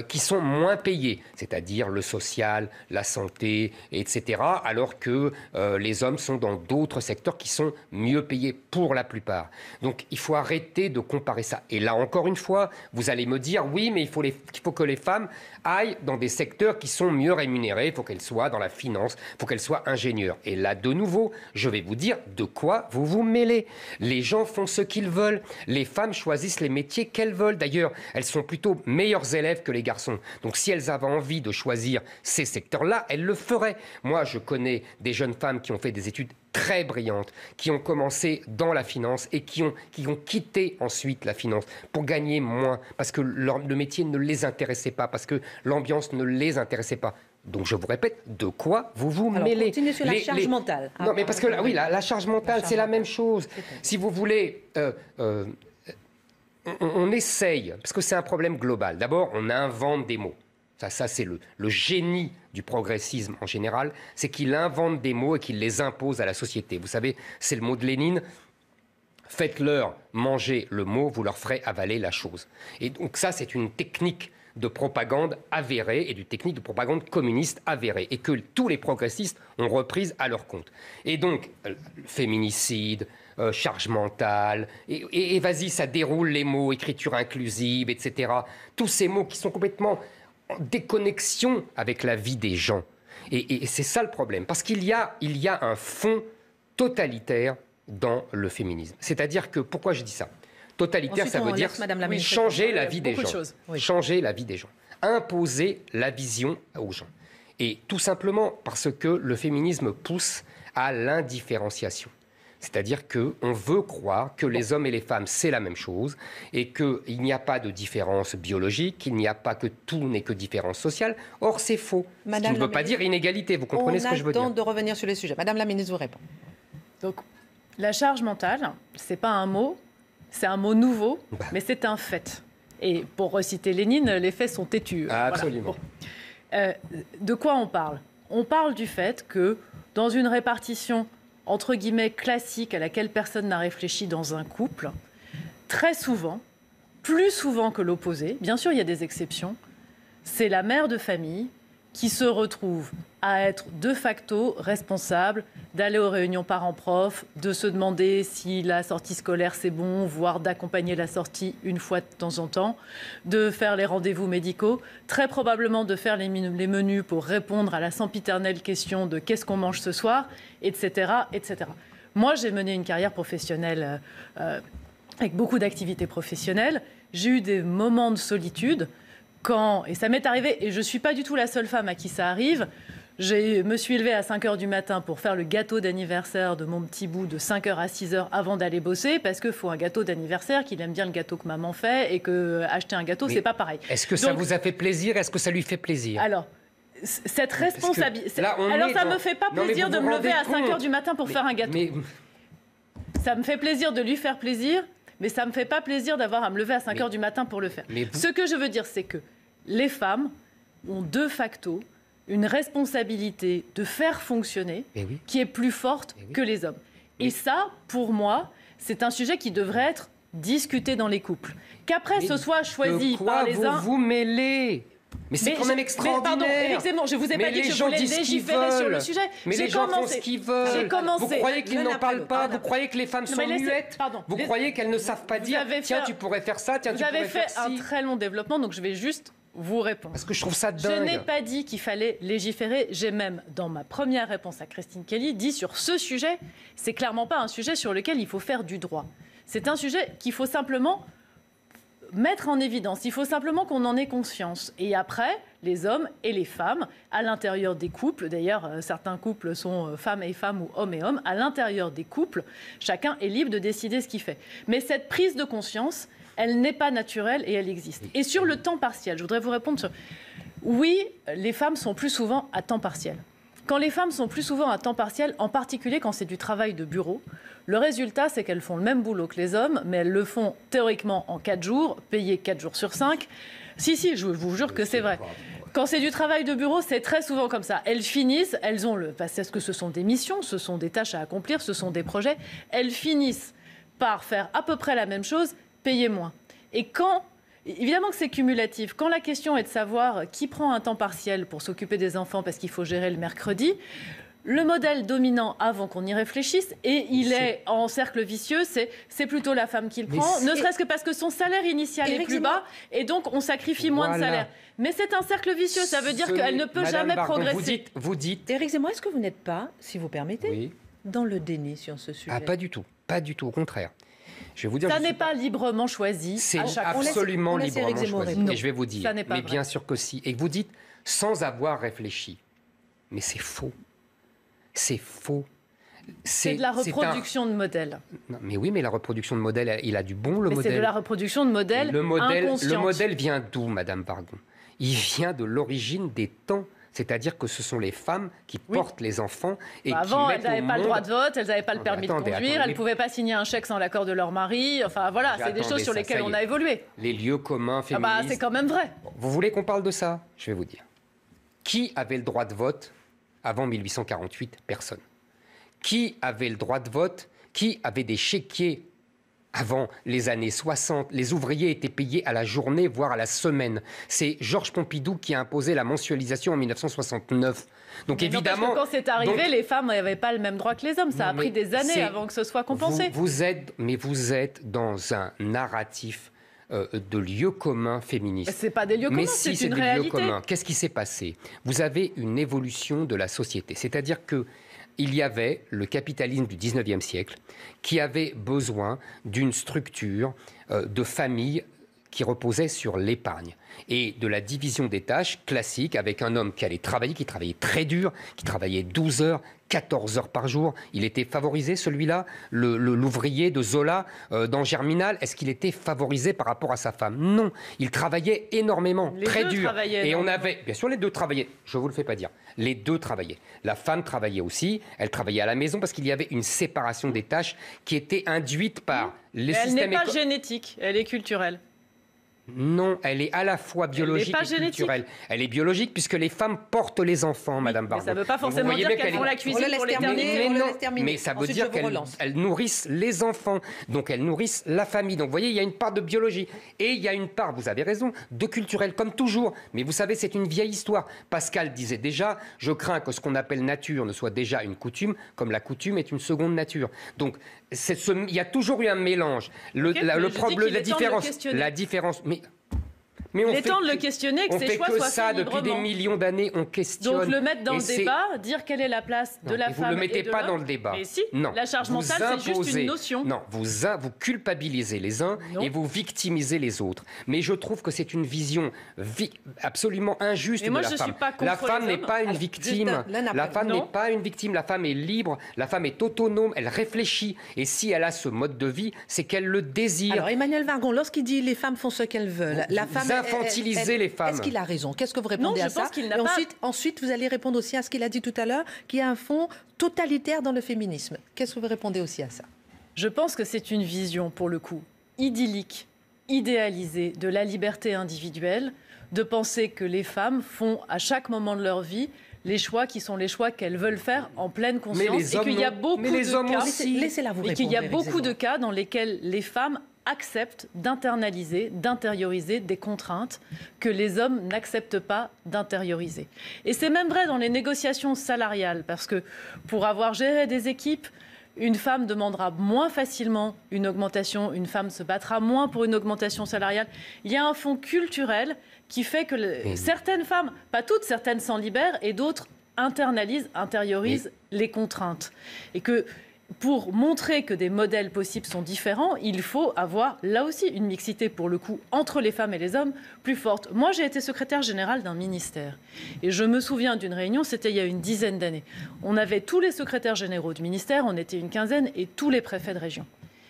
qui sont moins payés, c'est-à-dire le social, la santé, etc., alors que les hommes sont dans d'autres secteurs qui sont mieux payés pour la plupart. Donc il faut arrêter de comparer ça. Et là, encore une fois, vous allez me dire, oui, mais il faut que les femmes aillent dans des secteurs qui sont mieux rémunérés, il faut qu'elles soient dans la finance, il faut qu'elles soient ingénieures. Et là, de nouveau, je vais vous dire de quoi vous vous mêlez. Les gens font ce qu'ils veulent. Les femmes choisissent les métiers qu'elles veulent. D'ailleurs, elles sont plutôt meilleures élèves que les garçons. Donc si elles avaient envie de choisir ces secteurs-là, elles le feraient. Moi, je connais des jeunes femmes qui ont fait des études très brillantes, qui ont commencé dans la finance et qui ont quitté ensuite la finance pour gagner moins, parce que le métier ne les intéressait pas, parce que l'ambiance ne les intéressait pas. Donc je vous répète, de quoi vous vous mêlez? Continuez sur la charge mentale. Non, mais parce que oui, la charge mentale, c'est la même chose. Si vous voulez, on essaye, parce que c'est un problème global. D'abord, on invente des mots. Ça c'est le génie du progressisme en général, c'est qu'il invente des mots et qu'il les impose à la société. Vous savez, c'est le mot de Lénine. Faites-leur manger le mot, vous leur ferez avaler la chose. Et donc ça, c'est une technique de propagande avérée et d'une technique de propagande communiste avérée et que tous les progressistes ont reprise à leur compte. Et donc, féminicide, charge mentale, et vas-y, ça déroule les mots, écriture inclusive, etc. Tous ces mots qui sont complètement en déconnexion avec la vie des gens. Et c'est ça le problème, parce qu'il y a un fond totalitaire dans le féminisme. C'est-à-dire que, pourquoi je dis ça? Totalitaire, ça veut dire changer la vie des gens. Changer la vie des gens. Imposer la vision aux gens. Et tout simplement parce que le féminisme pousse à l'indifférenciation. C'est-à-dire qu'on veut croire que les hommes et les femmes, c'est la même chose, et qu'il n'y a pas de différence biologique, qu'il n'y a pas que tout n'est que différence sociale. Or, c'est faux. Ce qui ne veut pas dire inégalité. Vous comprenez ce que je veux dire? On a le temps de revenir sur les sujets. Madame la ministre vous répond. Donc, la charge mentale, c'est pas un mot, c'est un mot nouveau, mais c'est un fait. Et pour reciter Lénine, les faits sont têtus. Absolument. Voilà. Bon. De quoi on parle? On parle du fait que dans une répartition entre guillemets classique à laquelle personne n'a réfléchi dans un couple, très souvent, plus souvent que l'opposé, bien sûr il y a des exceptions, c'est la mère de famille qui se retrouve à être de facto responsable d'aller aux réunions parents-prof, de se demander si la sortie scolaire c'est bon, voire d'accompagner la sortie une fois de temps en temps, de faire les rendez-vous médicaux, très probablement de faire les menus pour répondre à la sempiternelle question de qu'est-ce qu'on mange ce soir, etc., etc. Moi, j'ai mené une carrière professionnelle avec beaucoup d'activités professionnelles. J'ai eu des moments de solitude et ça m'est arrivé, et je ne suis pas du tout la seule femme à qui ça arrive. Je me suis levée à 5h du matin pour faire le gâteau d'anniversaire de mon petit bout de 5h à 6h avant d'aller bosser, parce qu'il faut un gâteau d'anniversaire, qu'il aime bien le gâteau que maman fait, et que acheter un gâteau, c'est pas pareil. Est-ce que ça vous a fait plaisir? Est-ce que ça lui fait plaisir? Alors, cette responsabilité... Alors, ça ne me fait pas plaisir de me lever à 5h du matin pour faire un gâteau. Ça me fait plaisir de lui faire plaisir, mais ça ne me fait pas plaisir d'avoir à me lever à 5h du matin pour le faire. Ce que je veux dire, c'est que les femmes ont de facto une responsabilité de faire fonctionner qui est plus forte que les hommes. Et ça, pour moi, c'est un sujet qui devrait être discuté dans les couples. Qu'après ce soit choisi par les uns... vous vous mêlez? Mais c'est quand même extraordinaire. Pardon, Éric Zemmour, je vous ai pas dit que je voulais légiférer sur le sujet. Mais les gens font ce qu'ils veulent. Vous croyez qu'ils n'en parlent pas? Vous croyez que les femmes sont muettes? Vous croyez qu'elles ne savent pas dire tiens, tu pourrais faire ça, tiens, tu pourrais faire ci? Vous avez fait un très long développement, donc je vais juste vous répondre. Parce que je trouve ça dingue. Je n'ai pas dit qu'il fallait légiférer. J'ai même, dans ma première réponse à Christine Kelly, dit sur ce sujet, c'est clairement pas un sujet sur lequel il faut faire du droit. C'est un sujet qu'il faut simplement mettre en évidence. Il faut simplement qu'on en ait conscience. Et après, les hommes et les femmes, à l'intérieur des couples, d'ailleurs, certains couples sont femmes et femmes ou hommes et hommes, à l'intérieur des couples, chacun est libre de décider ce qu'il fait. Mais cette prise de conscience, elle n'est pas naturelle et elle existe. Et sur le temps partiel, je voudrais vous répondre sur... Oui, les femmes sont plus souvent à temps partiel. Quand les femmes sont plus souvent à temps partiel, en particulier quand c'est du travail de bureau, le résultat, c'est qu'elles font le même boulot que les hommes, mais elles le font théoriquement en 4 jours, payées 4 jours sur 5. Si, je vous jure que c'est vrai. Quand c'est du travail de bureau, c'est très souvent comme ça. Elles finissent, elles ont parce que ce sont des missions, ce sont des tâches à accomplir, ce sont des projets. Elles finissent par faire à peu près la même chose, payer moins. Et évidemment que c'est cumulatif. Quand la question est de savoir qui prend un temps partiel pour s'occuper des enfants parce qu'il faut gérer le mercredi, le modèle dominant, avant qu'on y réfléchisse, et il est en cercle vicieux, c'est plutôt la femme qui le prend, ne serait-ce que parce que son salaire initial est plus bas, et donc on sacrifie moins de salaire. Mais c'est un cercle vicieux, ça veut dire qu'elle ne peut jamais progresser. Vous dites... Éric Zemmour, est-ce que vous n'êtes pas, si vous permettez, dans le déni sur ce sujet? Ah, pas du tout. Pas du tout, au contraire. Je vais vous dire, ça n'est pas librement choisi. C'est absolument librement choisi. Non, et je vais vous dire, ça n'est pas mais vrai. bien sûr que si. Et vous dites, sans avoir réfléchi. Mais c'est faux. C'est faux. C'est de la reproduction de modèles. Non, mais oui, mais la reproduction de modèles, il a du bon, le modèle. C'est de la reproduction de modèles inconsciente. Le modèle vient d'où, Madame Vargon? Il vient de l'origine des temps. C'est-à-dire que ce sont les femmes qui portent les enfants et avant, qui elles n'avaient pas le droit de vote, elles n'avaient pas le permis de conduire, elles ne pouvaient pas signer un chèque sans l'accord de leur mari. Enfin voilà, c'est des choses sur lesquelles on a évolué. Les lieux communs féministes. C'est quand même vrai. Vous voulez qu'on parle de ça? Je vais vous dire. Qui avait le droit de vote avant 1848? Personne. Qui avait le droit de vote? Qui avait des chéquiers avant les années 60? Les ouvriers étaient payés à la journée, voire à la semaine. C'est Georges Pompidou qui a imposé la mensualisation en 1969. Donc mais évidemment, non, parce que quand c'est arrivé, les femmes n'avaient pas le même droit que les hommes. Ça a pris des années avant que ce soit compensé. Vous êtes dans un narratif de lieux communs féministes. C'est pas des lieux communs, mais si, c'est une des réalité. Lieux communs. Qu'est-ce qui s'est passé? Vous avez une évolution de la société. C'est-à-dire que il y avait le capitalisme du 19e siècle qui avait besoin d'une structure de famille qui reposait sur l'épargne et de la division des tâches classique avec un homme qui allait travailler, qui travaillait très dur, qui travaillait 12 heures, 14 heures par jour. Il était favorisé, celui-là, l'ouvrier de Zola dans Germinal. Est-ce qu'il était favorisé par rapport à sa femme? Non. Il travaillait énormément, très dur. Et on avait, bien sûr, les deux travaillaient. Je vous le fais pas dire. Les deux travaillaient. La femme travaillait aussi. Elle travaillait à la maison parce qu'il y avait une séparation des tâches qui était induite par les systèmes. Elle n'est pas génétique, elle est culturelle. Non, elle est à la fois biologique et culturelle. Elle est biologique puisque les femmes portent les enfants, Madame Vargon. Ça ne veut pas forcément dire qu'elles font la cuisine pour l'éternité. Mais ça veut dire qu'elles nourrissent les enfants. Donc elles nourrissent la famille. Donc vous voyez, il y a une part de biologie. Et il y a une part, vous avez raison, de culturel, comme toujours. Mais vous savez, c'est une vieille histoire. Pascal disait déjà, je crains que ce qu'on appelle nature ne soit déjà une coutume, comme la coutume est une seconde nature. Donc il y a toujours eu un mélange. La différence... Mais il est temps de le questionner, que ces choix soient faits librement. Depuis des millions d'années, on questionne. Donc le mettre dans le débat, dire quelle est la place de la femme et de l'homme. Vous ne le mettez pas dans le débat. Mais si, non. La charge mentale, c'est juste une notion. Non, vous culpabilisez les uns et vous victimisez les autres. Mais je trouve que c'est une vision absolument injuste de la femme. La femme n'est pas une victime. La femme n'est pas une victime. La femme est libre. La femme est autonome. Elle réfléchit. Et si elle a ce mode de vie, c'est qu'elle le désire. Alors Emmanuel Vargon, lorsqu'il dit les femmes font ce qu'elles veulent, la femme infantiliser les femmes. Est-ce qu'il a raison? Qu'est-ce que vous répondez à ça? Non, je pense qu'il n'a pas... Ensuite, vous allez répondre aussi à ce qu'il a dit tout à l'heure, qu'il y a un fond totalitaire dans le féminisme. Qu'est-ce que vous répondez aussi à ça? Je pense que c'est une vision, pour le coup, idyllique, idéalisée de la liberté individuelle, de penser que les femmes font à chaque moment de leur vie les choix qui sont les choix qu'elles veulent faire en pleine conscience. Et qu'il y a beaucoup de cas dans lesquels les femmes acceptent d'internaliser, d'intérioriser des contraintes que les hommes n'acceptent pas d'intérioriser. Et c'est même vrai dans les négociations salariales, parce que pour avoir géré des équipes, une femme demandera moins facilement une augmentation, une femme se battra moins pour une augmentation salariale. Il y a un fond culturel qui fait que certaines femmes, pas toutes, certaines s'en libèrent et d'autres intériorisent les contraintes. Et que pour montrer que des modèles possibles sont différents, il faut avoir là aussi une mixité, pour le coup, entre les femmes et les hommes plus forte. Moi, j'ai été secrétaire générale d'un ministère. Et je me souviens d'une réunion, c'était il y a une dizaine d'années. On avait tous les secrétaires généraux du ministère, on était une quinzaine, et tous les préfets de région.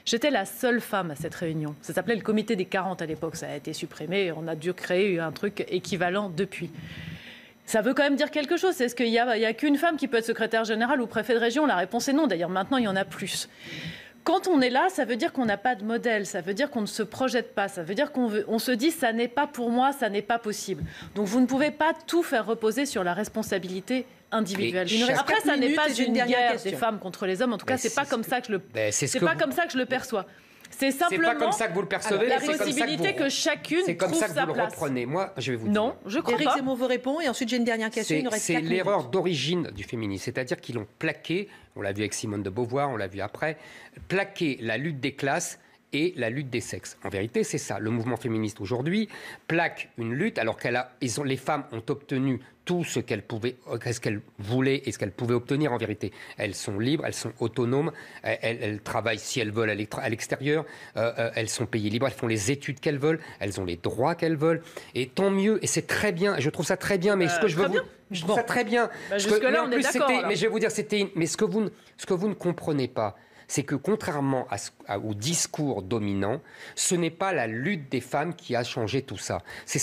J'étais la seule femme à cette réunion. Ça s'appelait le comité des 40 à l'époque. Ça a été supprimé, on a dû créer un truc équivalent depuis. Ça veut quand même dire quelque chose. Est-ce qu'il n'y a qu'une femme qui peut être secrétaire générale ou préfet de région? La réponse est non. D'ailleurs, maintenant, il y en a plus. Quand on est là, ça veut dire qu'on n'a pas de modèle. Ça veut dire qu'on ne se projette pas. Ça veut dire qu'on se dit « ça n'est pas pour moi, ça n'est pas possible ». Donc, vous ne pouvez pas tout faire reposer sur la responsabilité individuelle. Après, ça n'est pas une guerre des femmes contre les hommes. En tout cas, c'est pas comme ça que je le perçois. C'est simplement... C'est pas comme ça que vous le percevez. La possibilité que chacune trouve sa place. C'est comme ça que vous le reprenez. Moi, je vais vous dire. Non, je crois pas. Éric Zemmour vous répond et ensuite j'ai une dernière question. C'est l'erreur d'origine du féminisme. C'est-à-dire qu'ils l'ont plaqué, on l'a vu avec Simone de Beauvoir, on l'a vu après, plaqué la lutte des classes et la lutte des sexes. En vérité, c'est ça. Le mouvement féministe aujourd'hui plaque une lutte alors les femmes ont obtenu tout ce qu'elles voulaient et ce qu'elles pouvaient obtenir en vérité. Elles sont libres, elles sont autonomes, elles travaillent si elles veulent à l'extérieur, elles sont payées libres, elles font les études qu'elles veulent, elles ont les droits qu'elles veulent. Et tant mieux, et c'est très bien, je trouve ça très bien, mais ce que je veux je trouve ça très bien. Jusque-là, on est d'accord. Mais je vais vous dire, mais ce que vous ne comprenez pas, c'est que contrairement au discours dominant, ce n'est pas la lutte des femmes qui a changé tout ça. Ce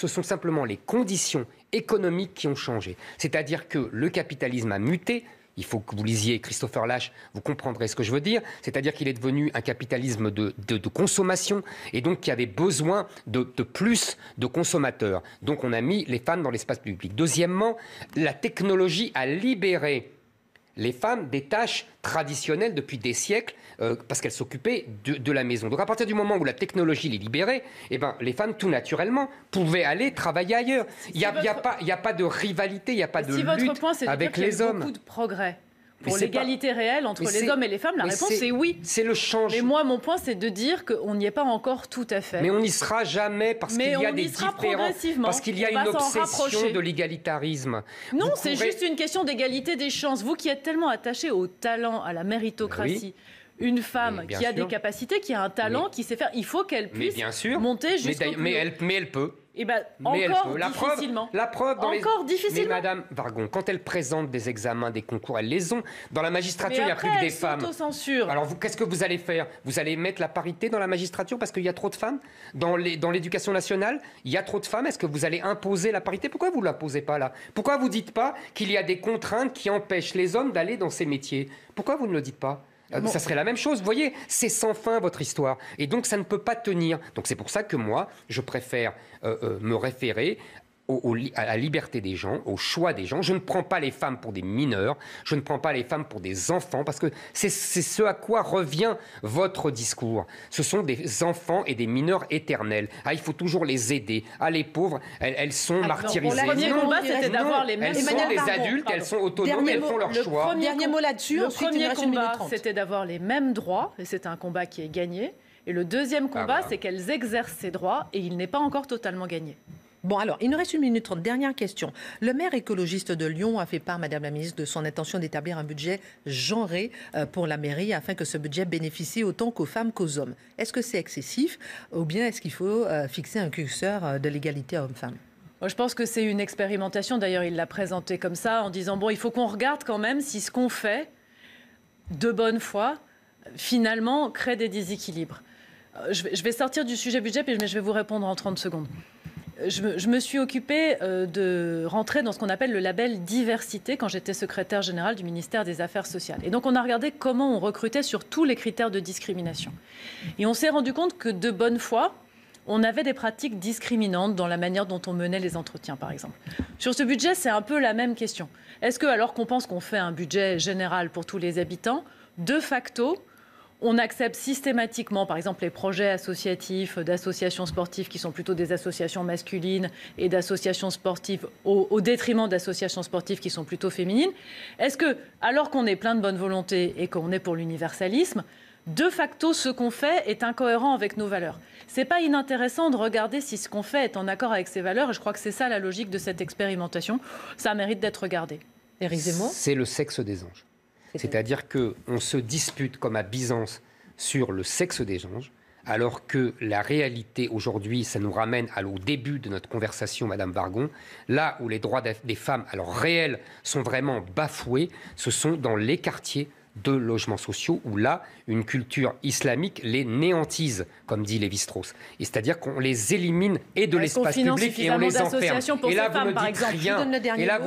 sont simplement les conditions économiques qui ont changé. C'est-à-dire que le capitalisme a muté. Il faut que vous lisiez Christopher Lasch, vous comprendrez ce que je veux dire. C'est-à-dire qu'il est devenu un capitalisme de consommation et donc qui avait besoin de plus de consommateurs. Donc on a mis les femmes dans l'espace public. Deuxièmement, la technologie a libéré les femmes des tâches traditionnelles depuis des siècles parce qu'elles s'occupaient de la maison. Donc à partir du moment où la technologie les libérait, les femmes tout naturellement pouvaient aller travailler ailleurs. Il n'y a pas de rivalité, il n'y a pas de lutte avec les hommes. Si votre point c'est de dire qu'il y a beaucoup de progrès pour l'égalité réelle entre les hommes et les femmes, la réponse c'est oui. C'est le changement. Mais moi, mon point, c'est de dire qu'on n'y est pas encore tout à fait. Mais on n'y sera jamais parce qu'il y a des différences. Parce qu'il y a une obsession de l'égalitarisme. Non, c'est juste une question d'égalité des chances. Vous qui êtes tellement attaché au talent, à la méritocratie, une femme qui a des capacités, qui a un talent, qui sait faire, il faut qu'elle puisse monter jusqu'au plus haut. Mais elle peut. Encore difficilement. La preuve difficilement. Mais Madame Vargon, quand elle présente des examens, des concours, elle les ont. Dans la magistrature, il n'y a plus que des femmes. Alors, qu'est-ce que vous allez faire? Vous allez mettre la parité dans la magistrature parce qu'il y a trop de femmes? Dans l'éducation nationale, il y a trop de femmes. Est-ce que vous allez imposer la parité? Pourquoi vous ne la posez pas là? Pourquoi vous ne dites pas qu'il y a des contraintes qui empêchent les hommes d'aller dans ces métiers? Pourquoi vous ne le dites pas? Ça serait la même chose, vous voyez, c'est sans fin votre histoire. Et donc ça ne peut pas tenir. Donc c'est pour ça que moi, je préfère me référer à la liberté des gens, au choix des gens. Je ne prends pas les femmes pour des mineurs, je ne prends pas les femmes pour des enfants, parce que c'est ce à quoi revient votre discours. Ce sont des enfants et des mineurs éternels. Il faut toujours les aider. Les pauvres, elles sont martyrisées. Le premier combat, c'était d'avoir les mêmes... Elles sont des adultes, elles sont autonomes, elles font leur choix. Dernier mot là-dessus. Le premier combat, c'était d'avoir les mêmes droits, et c'est un combat qui est gagné. Et le deuxième combat, c'est qu'elles exercent ces droits, et il n'est pas encore totalement gagné. Bon, alors, il nous reste 1 minute 30. Dernière question. Le maire écologiste de Lyon a fait part, Madame la ministre, de son intention d'établir un budget genré pour la mairie afin que ce budget bénéficie autant qu'aux femmes qu'aux hommes. Est-ce que c'est excessif ou bien est-ce qu'il faut fixer un curseur de l'égalité homme-femme? Je pense que c'est une expérimentation. D'ailleurs, il l'a présenté comme ça en disant, il faut qu'on regarde quand même si ce qu'on fait de bonne foi, finalement, crée des déséquilibres. Je vais sortir du sujet budget, mais je vais vous répondre en 30 secondes. Je me suis occupée de rentrer dans ce qu'on appelle le label diversité quand j'étais secrétaire générale du ministère des Affaires sociales. Et donc on a regardé comment on recrutait sur tous les critères de discrimination. Et on s'est rendu compte que de bonne foi, on avait des pratiques discriminantes dans la manière dont on menait les entretiens, par exemple. Sur ce budget, c'est un peu la même question. Est-ce que, alors qu'on pense qu'on fait un budget général pour tous les habitants, de facto, on accepte systématiquement, par exemple, les projets associatifs d'associations sportives qui sont plutôt des associations masculines et d'associations sportives au détriment d'associations sportives qui sont plutôt féminines? Est-ce que, alors qu'on est plein de bonne volonté et qu'on est pour l'universalisme, de facto, ce qu'on fait est incohérent avec nos valeurs? C'est pas inintéressant de regarder si ce qu'on fait est en accord avec ces valeurs, et je crois que c'est ça la logique de cette expérimentation. Ça mérite d'être regardé. Éric Zemmour ? C'est le sexe des anges. C'est-à-dire qu'on se dispute comme à Byzance sur le sexe des anges, alors que la réalité aujourd'hui, ça nous ramène au début de notre conversation, Madame Vargon, là où les droits des femmes, alors réels, sont vraiment bafoués, ce sont dans les quartiers de logements sociaux où là, une culture islamique les néantise, comme dit Lévi-Strauss. Et c'est-à-dire qu'on les élimine et de l'espace public et on les enferme. Et là, vous ne dites rien.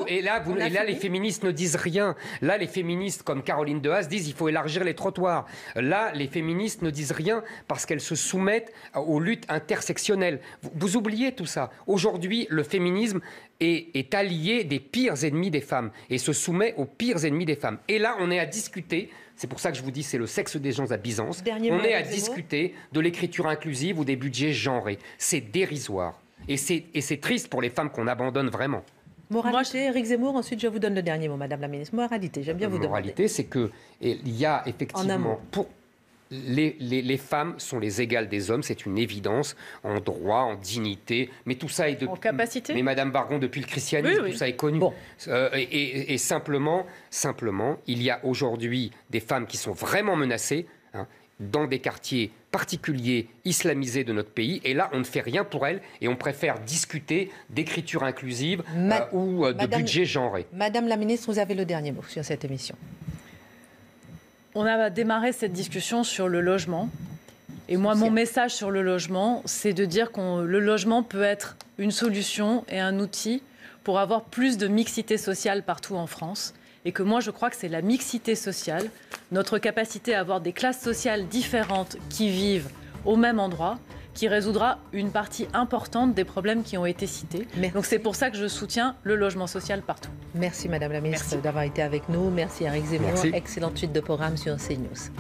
Et là, les féministes ne disent rien. Là, les féministes comme Caroline Dehaze disent qu'il faut élargir les trottoirs. Là, les féministes ne disent rien parce qu'elles se soumettent aux luttes intersectionnelles. Vous oubliez tout ça. Aujourd'hui, le féminisme est allié des pires ennemis des femmes et se soumet aux pires ennemis des femmes. Et là, on est à discuter, c'est pour ça que je vous dis c'est le sexe des gens à Byzance, on est à discuter de l'écriture inclusive ou des budgets genrés. C'est dérisoire. Et c'est triste pour les femmes qu'on abandonne vraiment. Moralité, Éric Zemmour, ensuite je vous donne le dernier mot, Madame la Ministre. Moralité, j'aime bien vous demander. Moralité, c'est qu'il y a effectivement... les femmes sont les égales des hommes, c'est une évidence, en droit, en dignité, mais tout ça est... En capacité. Mais Madame Vargon, depuis le christianisme, oui. Tout ça est connu. Bon. Et simplement, il y a aujourd'hui des femmes qui sont vraiment menacées, hein, dans des quartiers particuliers islamisés de notre pays. Et là, on ne fait rien pour elles et on préfère discuter d'écriture inclusive ou de budget genré. Madame la ministre, vous avez le dernier mot sur cette émission. On a démarré cette discussion sur le logement. Et moi, mon message sur le logement, c'est de dire que le logement peut être une solution et un outil pour avoir plus de mixité sociale partout en France. Et que moi, je crois que c'est la mixité sociale, notre capacité à avoir des classes sociales différentes qui vivent au même endroit, qui résoudra une partie importante des problèmes qui ont été cités. Merci. Donc c'est pour ça que je soutiens le logement social partout. Merci Madame la Ministre d'avoir été avec nous. Merci Éric Zemmour. Merci. Excellente suite de programme sur CNews.